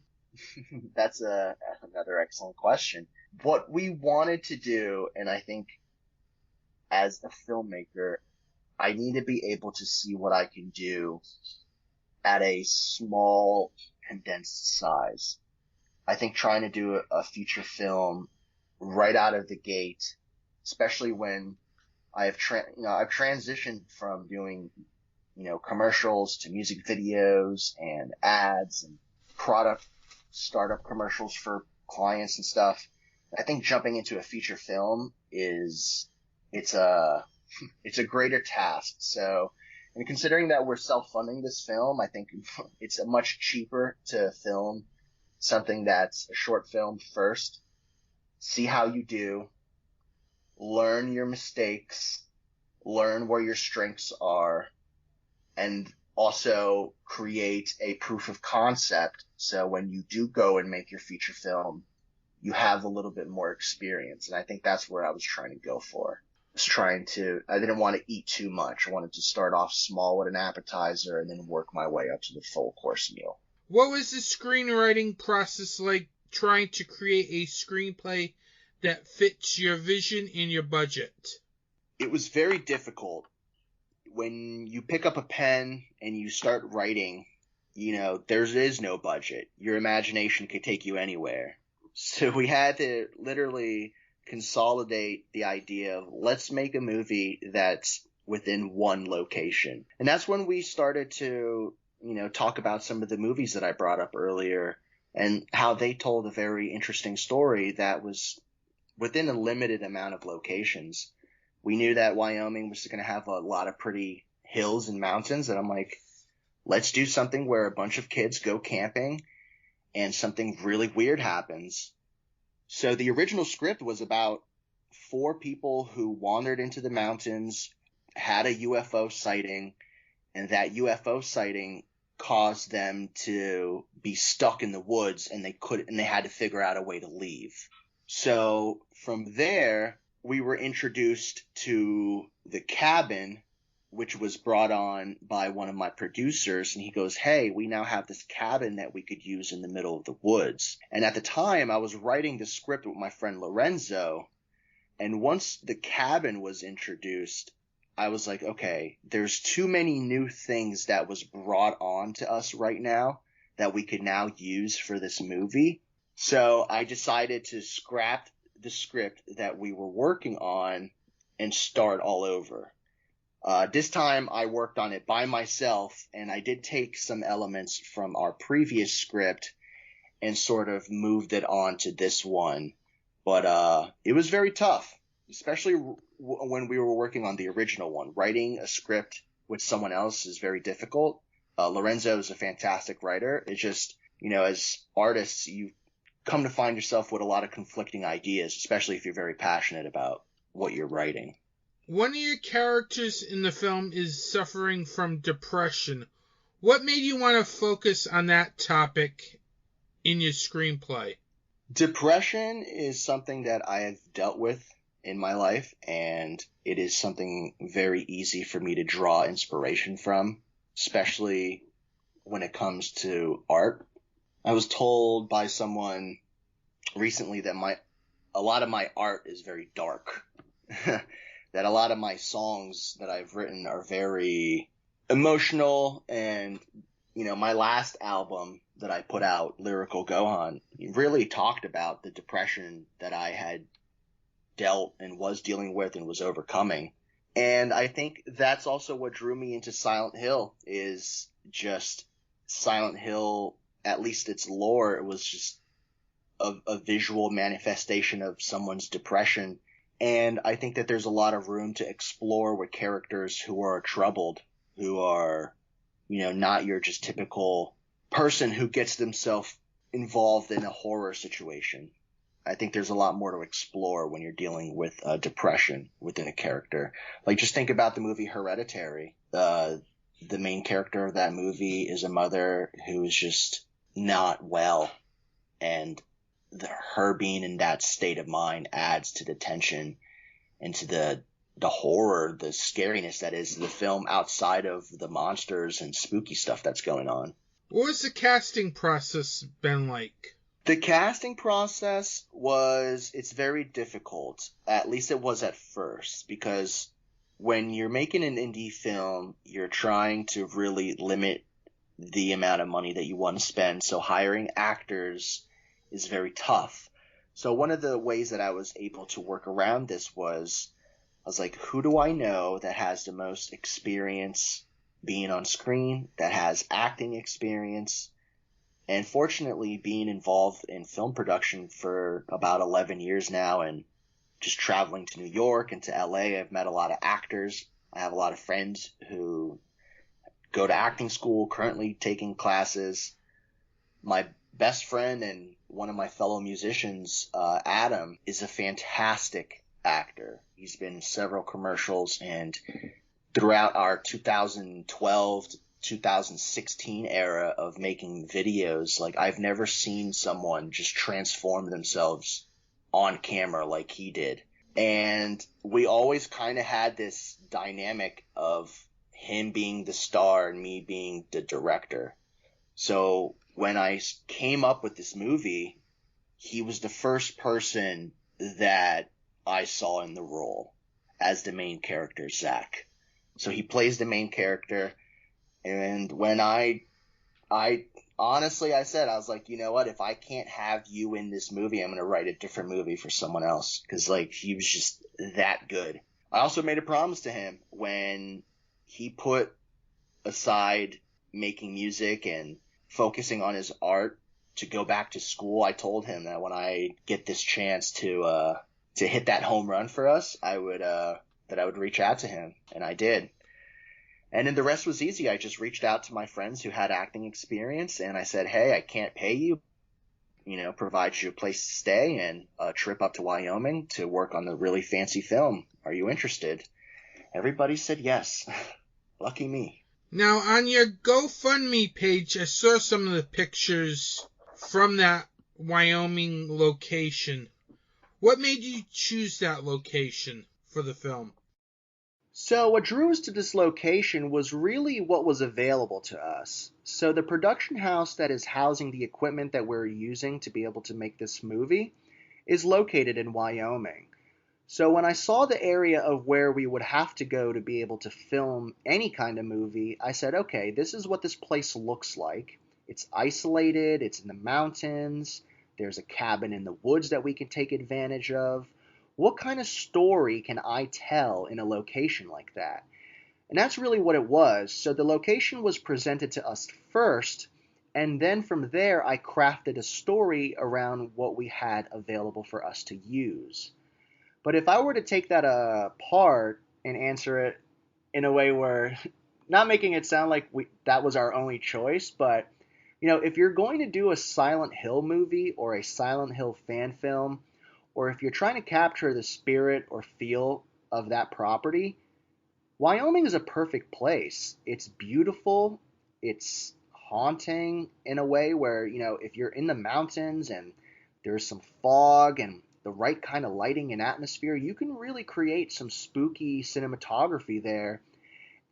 That's another excellent question. What we wanted to do, and I think as a filmmaker, I need to be able to see what I can do at a small, condensed size. I think trying to do a feature film right out of the gate, especially when I've transitioned from doing, commercials to music videos and ads and product startup commercials for clients and stuff. I think jumping into a feature film it's a greater task. So, and considering that we're self-funding this film, I think it's much cheaper to film something that's a short film first, see how you do, learn your mistakes, learn where your strengths are, and also create a proof of concept. So when you do go and make your feature film, you have a little bit more experience. And I think that's where I was trying to go for. I didn't want to eat too much. I wanted to start off small with an appetizer and then work my way up to the full course meal. What was the screenwriting process like, trying to create a screenplay that fits your vision and your budget? It was very difficult. When you pick up a pen and you start writing, there is no budget. Your imagination could take you anywhere. So we had to literally consolidate the idea of, let's make a movie that's within one location. And that's when we started to, talk about some of the movies that I brought up earlier and how they told a very interesting story that was within a limited amount of locations. We knew that Wyoming was going to have a lot of pretty hills and mountains, and I'm like, let's do something where a bunch of kids go camping and something really weird happens. So the original script was about 4 people who wandered into the mountains, had a UFO sighting, and that UFO sighting caused them to be stuck in the woods, and they had to figure out a way to leave. So from there, we were introduced to the cabin, which was brought on by one of my producers, and he goes, hey, we now have this cabin that we could use in the middle of the woods. And at the time, I was writing the script with my friend Lorenzo, and once the cabin was introduced, I was like, okay, there's too many new things that was brought on to us right now that we could now use for this movie. So I decided to scrap the script that we were working on and start all over. This time I worked on it by myself, and I did take some elements from our previous script and sort of moved it on to this one. But it was very tough, especially when we were working on the original one. Writing a script with someone else is very difficult. Lorenzo is a fantastic writer. It's just, as artists, you come to find yourself with a lot of conflicting ideas, especially if you're very passionate about what you're writing. One of your characters in the film is suffering from depression. What made you want to focus on that topic in your screenplay? Depression is something that I have dealt with in my life, and it is something very easy for me to draw inspiration from, especially when it comes to art. I was told by someone recently that a lot of my art is very dark. That a lot of my songs that I've written are very emotional, and my last album that I put out, Lyrical Gohan, really talked about the depression that I had dealt and was dealing with and was overcoming. And I think that's also what drew me into Silent Hill, is just Silent Hill, at least its lore, it was just a visual manifestation of someone's depression. And I think that there's a lot of room to explore with characters who are troubled, who are, not your just typical person who gets themselves involved in a horror situation. I think there's a lot more to explore when you're dealing with depression within a character. Like, just think about the movie Hereditary. The main character of that movie is a mother who is just not well, and her being in that state of mind adds to the tension and to the horror, the scariness that is the film outside of the monsters and spooky stuff that's going on. What has the casting process been like? The casting process it's very difficult. At least it was at first, because when you're making an indie film, you're trying to really limit the amount of money that you want to spend. So hiring actors is very tough. So one of the ways that I was able to work around this was, I was like, who do I know that has the most experience being on screen, that has acting experience? And fortunately, being involved in film production for about 11 years now, and just traveling to New York and to LA, I've met a lot of actors. I have a lot of friends who go to acting school, currently taking classes. My best friend and one of my fellow musicians, Adam, is a fantastic actor. He's been in several commercials, and throughout our 2012 to 2016 era of making videos, like, I've never seen someone just transform themselves on camera like he did. And we always kind of had this dynamic of him being the star and me being the director. So when I came up with this movie, he was the first person that I saw in the role as the main character, Zach. So he plays the main character. And when I honestly, I said, I was like, you know what? If I can't have you in this movie, I'm going to write a different movie for someone else. Because, he was just that good. I also made a promise to him when he put aside making music and focusing on his art to go back to school. I told him that when I get this chance to hit that home run for us, I would reach out to him, and I did. And then the rest was easy. I just reached out to my friends who had acting experience, and I said, hey, I can't pay you, provide you a place to stay and a trip up to Wyoming to work on the really fancy film. Are you interested? Everybody said yes. Lucky me. Now, on your GoFundMe page, I saw some of the pictures from that Wyoming location. What made you choose that location for the film? So what drew us to this location was really what was available to us. So the production house that is housing the equipment that we're using to be able to make this movie is located in Wyoming. So when I saw the area of where we would have to go to be able to film any kind of movie, I said, okay, this is what this place looks like. It's isolated, it's in the mountains, There's a cabin in the woods that we can take advantage of. What kind of story can I tell in a location like that? And that's really what it was. So the location was presented to us first, and then from there I crafted a story around what we had available for us to use. But if I were to take that apart and answer it in a way where, not making it sound like that was our only choice, but if you're going to do a Silent Hill movie or a Silent Hill fan film, or if you're trying to capture the spirit or feel of that property, Wyoming is a perfect place. It's beautiful. It's haunting in a way where, if you're in the mountains and there's some fog and the right kind of lighting and atmosphere, you can really create some spooky cinematography there.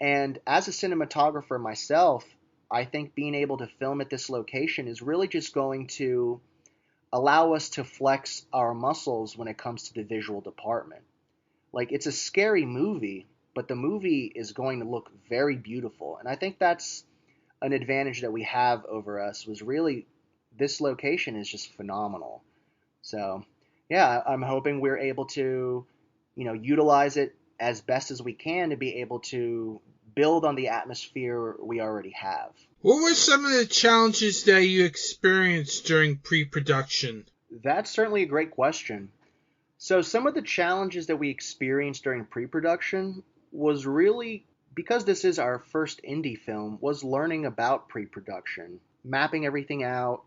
And as a cinematographer myself, I think being able to film at this location is really just going to allow us to flex our muscles when it comes to the visual department. Like, it's a scary movie, but the movie is going to look very beautiful. And I think that's an advantage that we have over us, was really this location is just phenomenal. So, yeah, I'm hoping we're able to, utilize it as best as we can to be able to build on the atmosphere we already have. What were some of the challenges that you experienced during pre-production? That's certainly a great question. So some of the challenges that we experienced during pre-production was really, because this is our first indie film, was learning about pre-production, mapping everything out,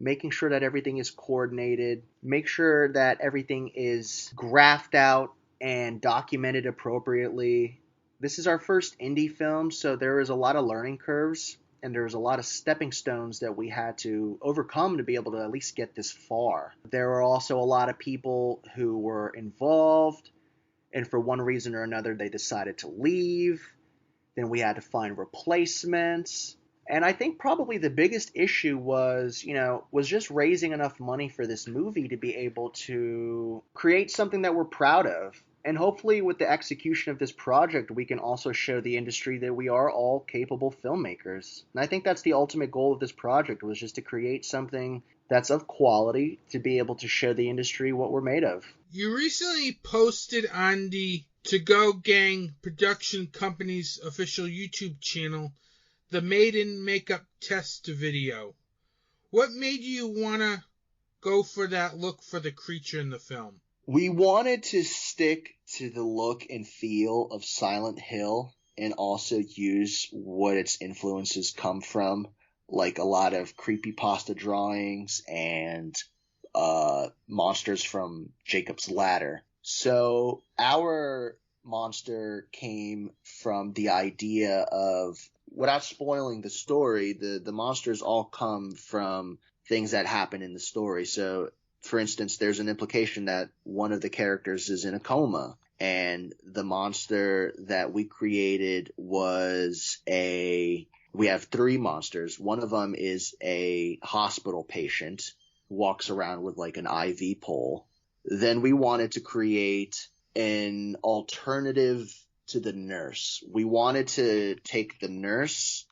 making sure that everything is coordinated, make sure that everything is graphed out and documented appropriately. This is our first indie film, so there is a lot of learning curves, and there was a lot of stepping stones that we had to overcome to be able to at least get this far. There were also a lot of people who were involved, and for one reason or another, they decided to leave. Then we had to find replacements. And I think probably the biggest issue was just raising enough money for this movie to be able to create something that we're proud of. And hopefully with the execution of this project, we can also show the industry that we are all capable filmmakers. And I think that's the ultimate goal of this project, was just to create something that's of quality to be able to show the industry what we're made of. You recently posted on the To Go Gang production company's official YouTube channel the maiden makeup test video. What made you want to go for that look for the creature in the film? We wanted to stick to the look and feel of Silent Hill and also use what its influences come from, like a lot of creepypasta drawings and monsters from Jacob's Ladder. So our monster came from the idea of, without spoiling the story, the monsters all come from things that happen in the story. So, for instance, there's an implication that one of the characters is in a coma, and the monster that we created was we have three monsters. One of them is a hospital patient who walks around with like an IV pole. Then we wanted to create an alternative to the nurse. We wanted to take the nurse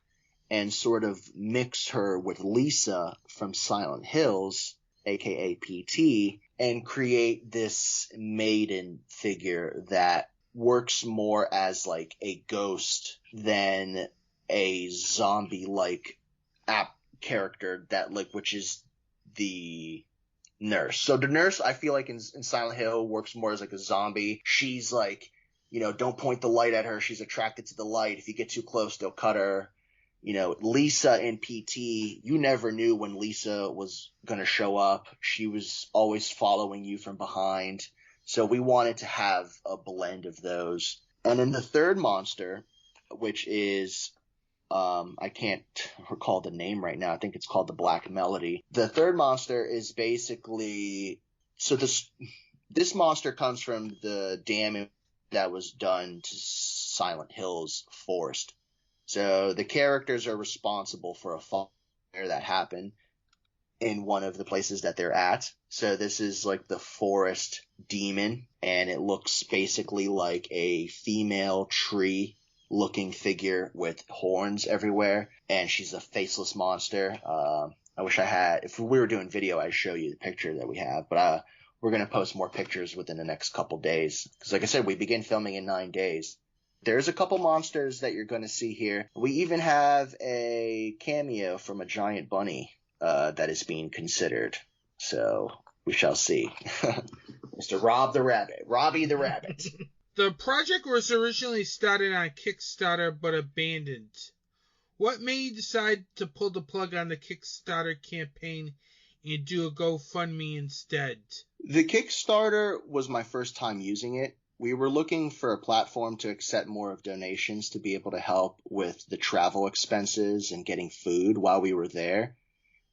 and sort of mix her with Lisa from Silent Hills, aka PT, and create this maiden figure that works more as like a ghost than a zombie-like character which is the nurse. So the nurse, I feel like in Silent Hill, works more as like a zombie. She's like, don't point the light at her. She's attracted to the light. If you get too close, they'll cut her. Lisa and PT, you never knew when Lisa was going to show up. She was always following you from behind. So we wanted to have a blend of those. And then the third monster, which is, I can't recall the name right now. I think it's called the Black Melody. The third monster is basically, so this monster comes from the damage that was done to Silent Hill's forest. So the characters are responsible for a fire that happened in one of the places that they're at. So this is like the forest demon, and it looks basically like a female tree looking figure with horns everywhere, and she's a faceless monster. I wish I had. If we were doing video, I'd show you the picture that we have. But we're going to post more pictures within the next couple days. Because like I said, we begin filming in 9 days. There's a couple monsters that you're going to see here. We even have a cameo from a giant bunny that is being considered. So we shall see. Mr. Robbie the Rabbit. The project was originally started on Kickstarter but abandoned. What made you decide to pull the plug on the Kickstarter campaign and do a GoFundMe instead? The Kickstarter was my first time using it. We were looking for a platform to accept more of donations to be able to help with the travel expenses and getting food while we were there.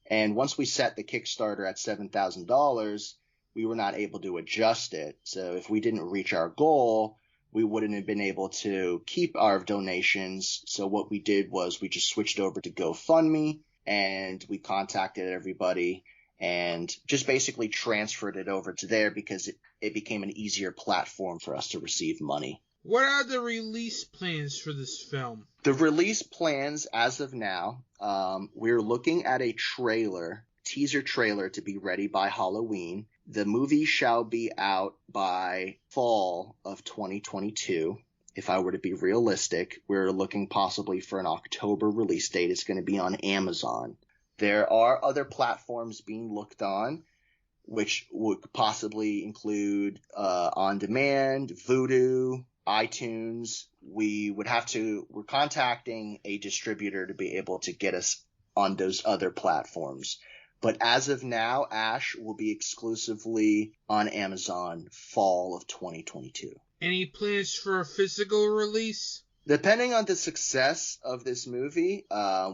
And once we set the Kickstarter at $7,000, we were not able to adjust it. So if we didn't reach our goal, we wouldn't have been able to keep our donations. So what we did was we just switched over to GoFundMe, and we contacted everybody and just basically transferred it over to there because it became an easier platform for us to receive money. What are the release plans for this film? The release plans as of now, we're looking at a teaser trailer to be ready by Halloween. The movie shall be out by fall of 2022. If I were to be realistic, we're looking possibly for an October release date. It's going to be on Amazon. There are other platforms being looked on, which would possibly include On Demand, Vudu, iTunes. We're contacting a distributor to be able to get us on those other platforms. But as of now, Ash will be exclusively on Amazon fall of 2022. Any plans for a physical release? Depending on the success of this movie,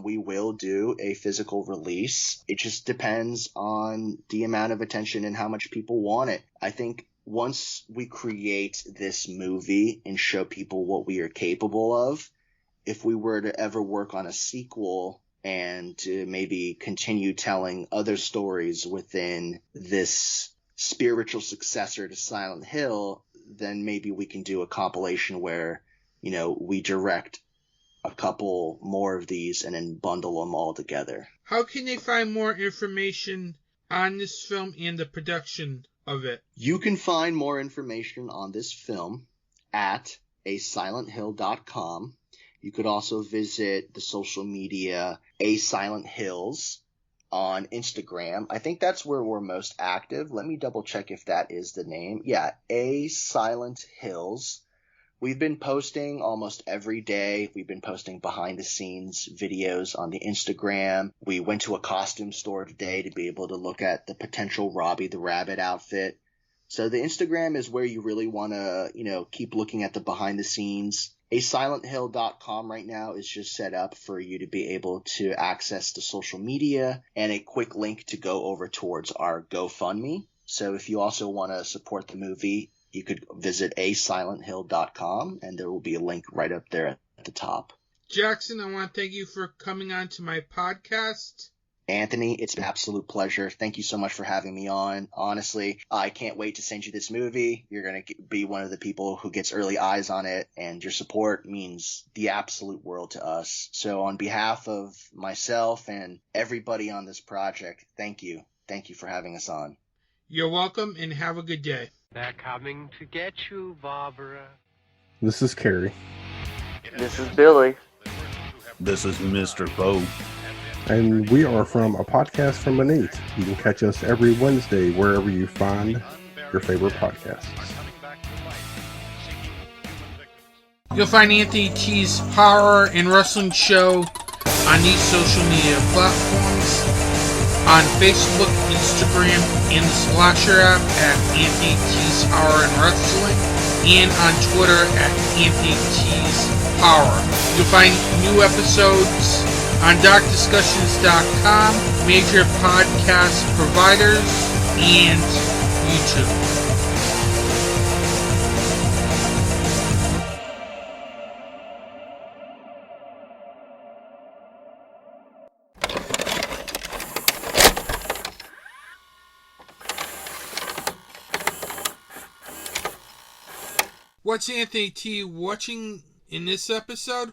we will do a physical release. It just depends on the amount of attention and how much people want it. I think once we create this movie and show people what we are capable of, if we were to ever work on a sequel and to maybe continue telling other stories within this spiritual successor to Silent Hill, then maybe we can do a compilation where, we direct a couple more of these and then bundle them all together. How can they find more information on this film and the production of it? You can find more information on this film at asilenthill.com. You could also visit the social media A Silent Hills on Instagram. I think that's where we're most active. Let me double check if that is the name. Yeah, A Silent Hills. We've been posting almost every day. We've been posting behind the scenes videos on the Instagram. We went to a costume store today to be able to look at the potential Robbie the Rabbit outfit. So the Instagram is where you really want to, keep looking at the behind the scenes. asilenthill.com right now is just set up for you to be able to access the social media and a quick link to go over towards our GoFundMe. So if you also want to support the movie, you could visit asilenthill.com and there will be a link right up there at the top. Jackson, I want to thank you for coming on to my podcast. Anthony, it's an absolute pleasure. Thank you so much for having me on. Honestly, I can't wait to send you this movie. You're going to be one of the people who gets early eyes on it, and your support means the absolute world to us. So on behalf of myself and everybody on this project, thank you. Thank you for having us on. You're welcome, and have a good day. They're coming to get you, Barbara. This is Carrie. This is Billy. This is Mr. Bo. And we are from A Podcast from an 8. You can catch us every Wednesday wherever you find your favorite podcasts. You'll find Anthony T's horror and wrestling show on these social media platforms. On Facebook, Instagram, and the Slasher app at Anthony T's Horror and Wrestling. And on Twitter at Anthony T's Horror. You'll find new episodes on darkdiscussions.com, major podcast providers, and YouTube. What's Anthony T watching in this episode?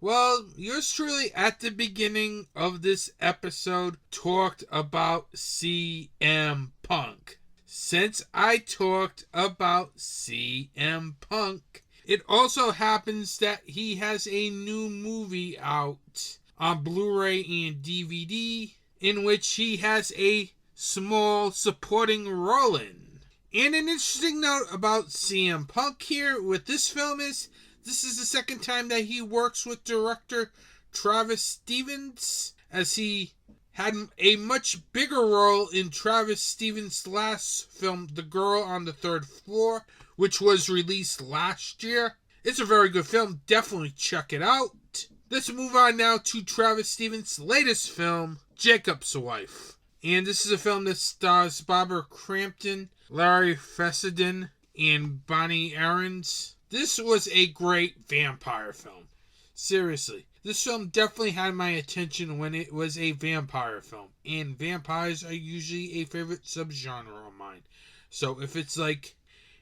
Well, yours truly at the beginning of this episode talked about CM Punk. Since I talked about CM Punk, it also happens that he has a new movie out on Blu-ray and DVD in which he has a small supporting role in. And an interesting note about CM Punk here with this film is this is the second time that he works with director Travis Stevens, as he had a much bigger role in Travis Stevens' last film, The Girl on the Third Floor, which was released last year. It's a very good film. Definitely check it out. Let's move on now to Travis Stevens' latest film, Jacob's Wife. And this is a film that stars Barbara Crampton, Larry Fessenden, and Bonnie Aarons. This was a great vampire film. Seriously. This film definitely had my attention when it was a vampire film. And vampires are usually a favorite subgenre of mine. So if it's like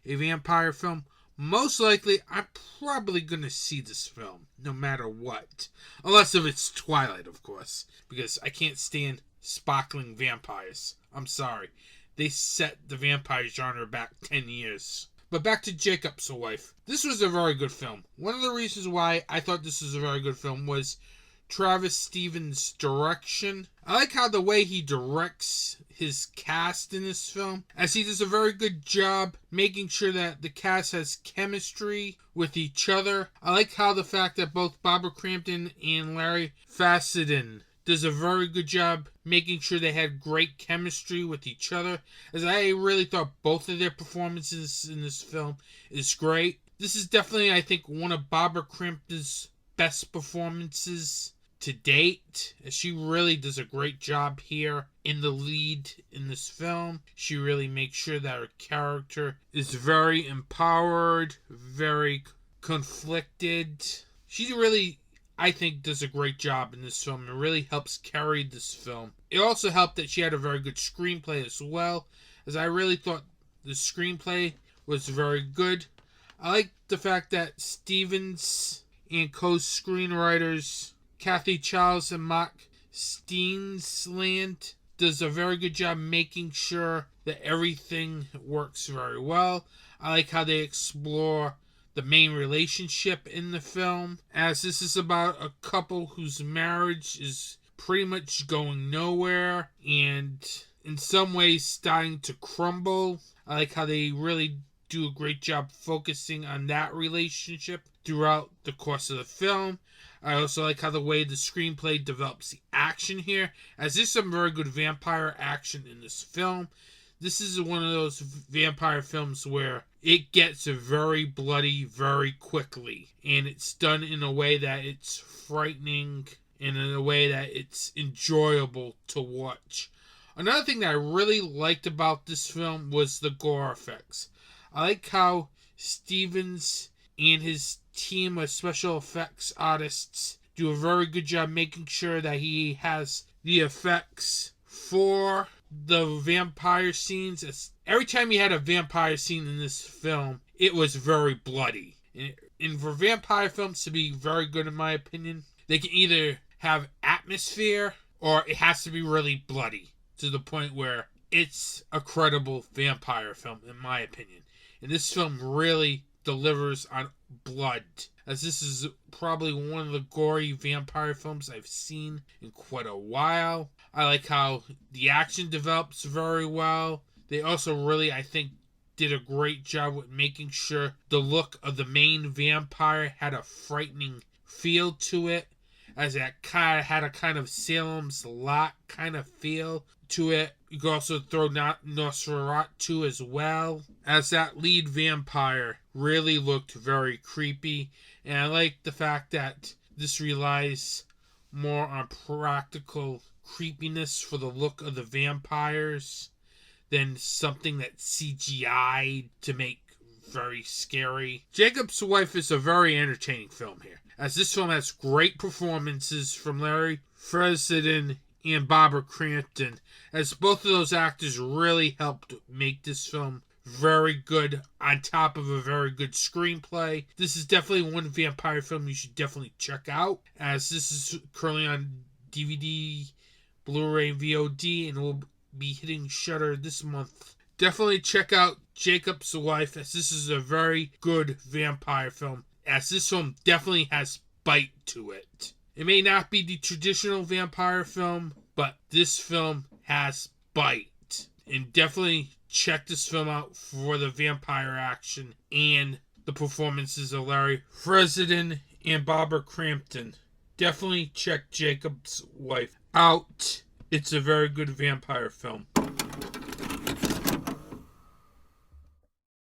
a vampire film, most likely I'm probably going to see this film. No matter what. Unless if it's Twilight, of course. Because I can't stand sparkling vampires. I'm sorry. They set the vampire genre back 10 years. But back to Jacob's Wife. This was a very good film. One of the reasons why I thought this was a very good film was Travis Stevens' direction. I like how the way he directs his cast in this film, as he does a very good job making sure that the cast has chemistry with each other. I like how the fact that both Barbara Crampton and Larry Fessenden does a very good job making sure they had great chemistry with each other, as I really thought both of their performances in this film is great. This is definitely, I think, one of Barbara Crampton's best performances to date, as she really does a great job here in the lead in this film. She really makes sure that her character is very empowered, very conflicted. She really, I think, does a great job in this film and really helps carry this film. It also helped that she had a very good screenplay as well, as I really thought the screenplay was very good. I like the fact that Stevens and co-screenwriters Kathy Charles and Mark Steensland does a very good job making sure that everything works very well. I like how they explore the main relationship in the film, as this is about a couple whose marriage is pretty much going nowhere and in some ways starting to crumble. I like how they really do a great job focusing on that relationship throughout the course of the film. I also like how the way the screenplay develops the action here, as there's some very good vampire action in this film. This is one of those vampire films where it gets very bloody very quickly, and it's done in a way that it's frightening and in a way that it's enjoyable to watch. Another thing that I really liked about this film was the gore effects. I like how Stevens and his team of special effects artists do a very good job making sure that he has the effects for the vampire scenes. Every time he had a vampire scene in this film, it was very bloody. And for vampire films to be very good, in my opinion, they can either have atmosphere or it has to be really bloody to the point where it's a credible vampire film, in my opinion. And this film really delivers on blood, as this is probably one of the gory vampire films I've seen in quite a while. I like how the action develops very well. They also really, I think, did a great job with making sure the look of the main vampire had a frightening feel to it, as it kind of had a kind of Salem's Lot kind of feel to it. You can also throw Nosferatu as well, as that lead vampire really looked very creepy. And I like the fact that this relies more on practical creepiness for the look of the vampires than something that's CGI to make very scary. Jacob's Wife is a very entertaining film here, as this film has great performances from Larry Fessenden and Barbara Crampton, as both of those actors really helped make this film very good on top of a very good screenplay. This is definitely one vampire film you should definitely check out, as this is currently on DVD, Blu-ray, and VOD, and will be hitting Shudder this month. Definitely check out Jacob's Wife, as this is a very good vampire film, as this film definitely has bite to it. It may not be the traditional vampire film, but this film has bite. And definitely check this film out for the vampire action and the performances of Larry Fessenden and Barbara Crampton. Definitely check Jacob's Wife out. It's a very good vampire film.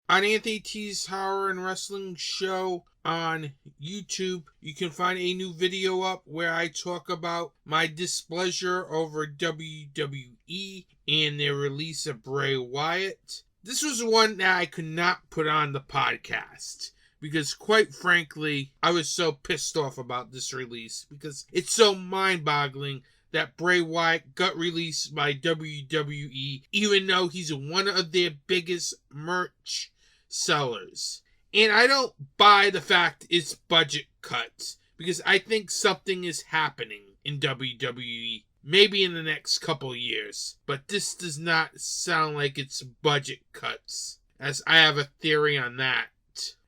On Anthony T's Horror and Wrestling Show on YouTube, you can find a new video up where I talk about my displeasure over WWE and their release of Bray Wyatt. This was one that I could not put on the podcast because, quite frankly, I was so pissed off about this release because it's so mind-boggling that Bray Wyatt got released by WWE even though he's one of their biggest merch sellers. And I don't buy the fact it's budget cuts, because I think something is happening in WWE, maybe in the next couple years. But this does not sound like it's budget cuts, as I have a theory on that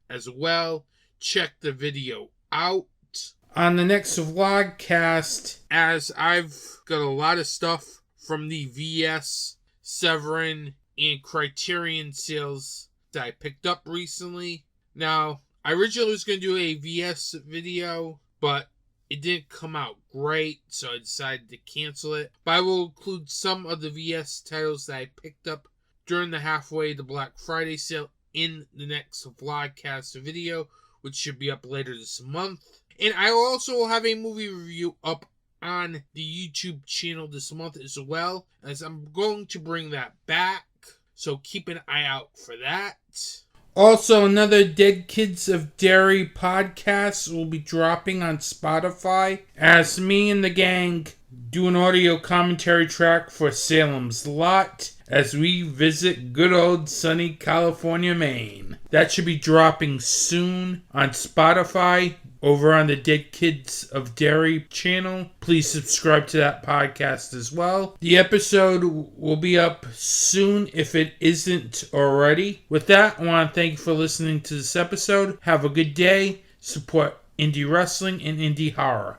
as well. Check the video out. On the next vlogcast, as I've got a lot of stuff from the VS, Severin, and Criterion sales that I picked up recently. Now, I originally was going to do a VS video, but it didn't come out great, so I decided to cancel it. But I will include some of the VS titles that I picked up during the halfway to Black Friday sale in the next vlogcast video, which should be up later this month. And I also will have a movie review up on the YouTube channel this month as well, as I'm going to bring that back. So keep an eye out for that. Also, another Dead Kids of Derry podcast will be dropping on Spotify, as me and the gang do an audio commentary track for Salem's Lot as we visit good old sunny California, Maine. That should be dropping soon on Spotify over on the Dead Kids of Derry channel. Please subscribe to that podcast as well. The episode will be up soon if it isn't already. With that, I want to thank you for listening to this episode. Have a good day. Support indie wrestling and indie horror.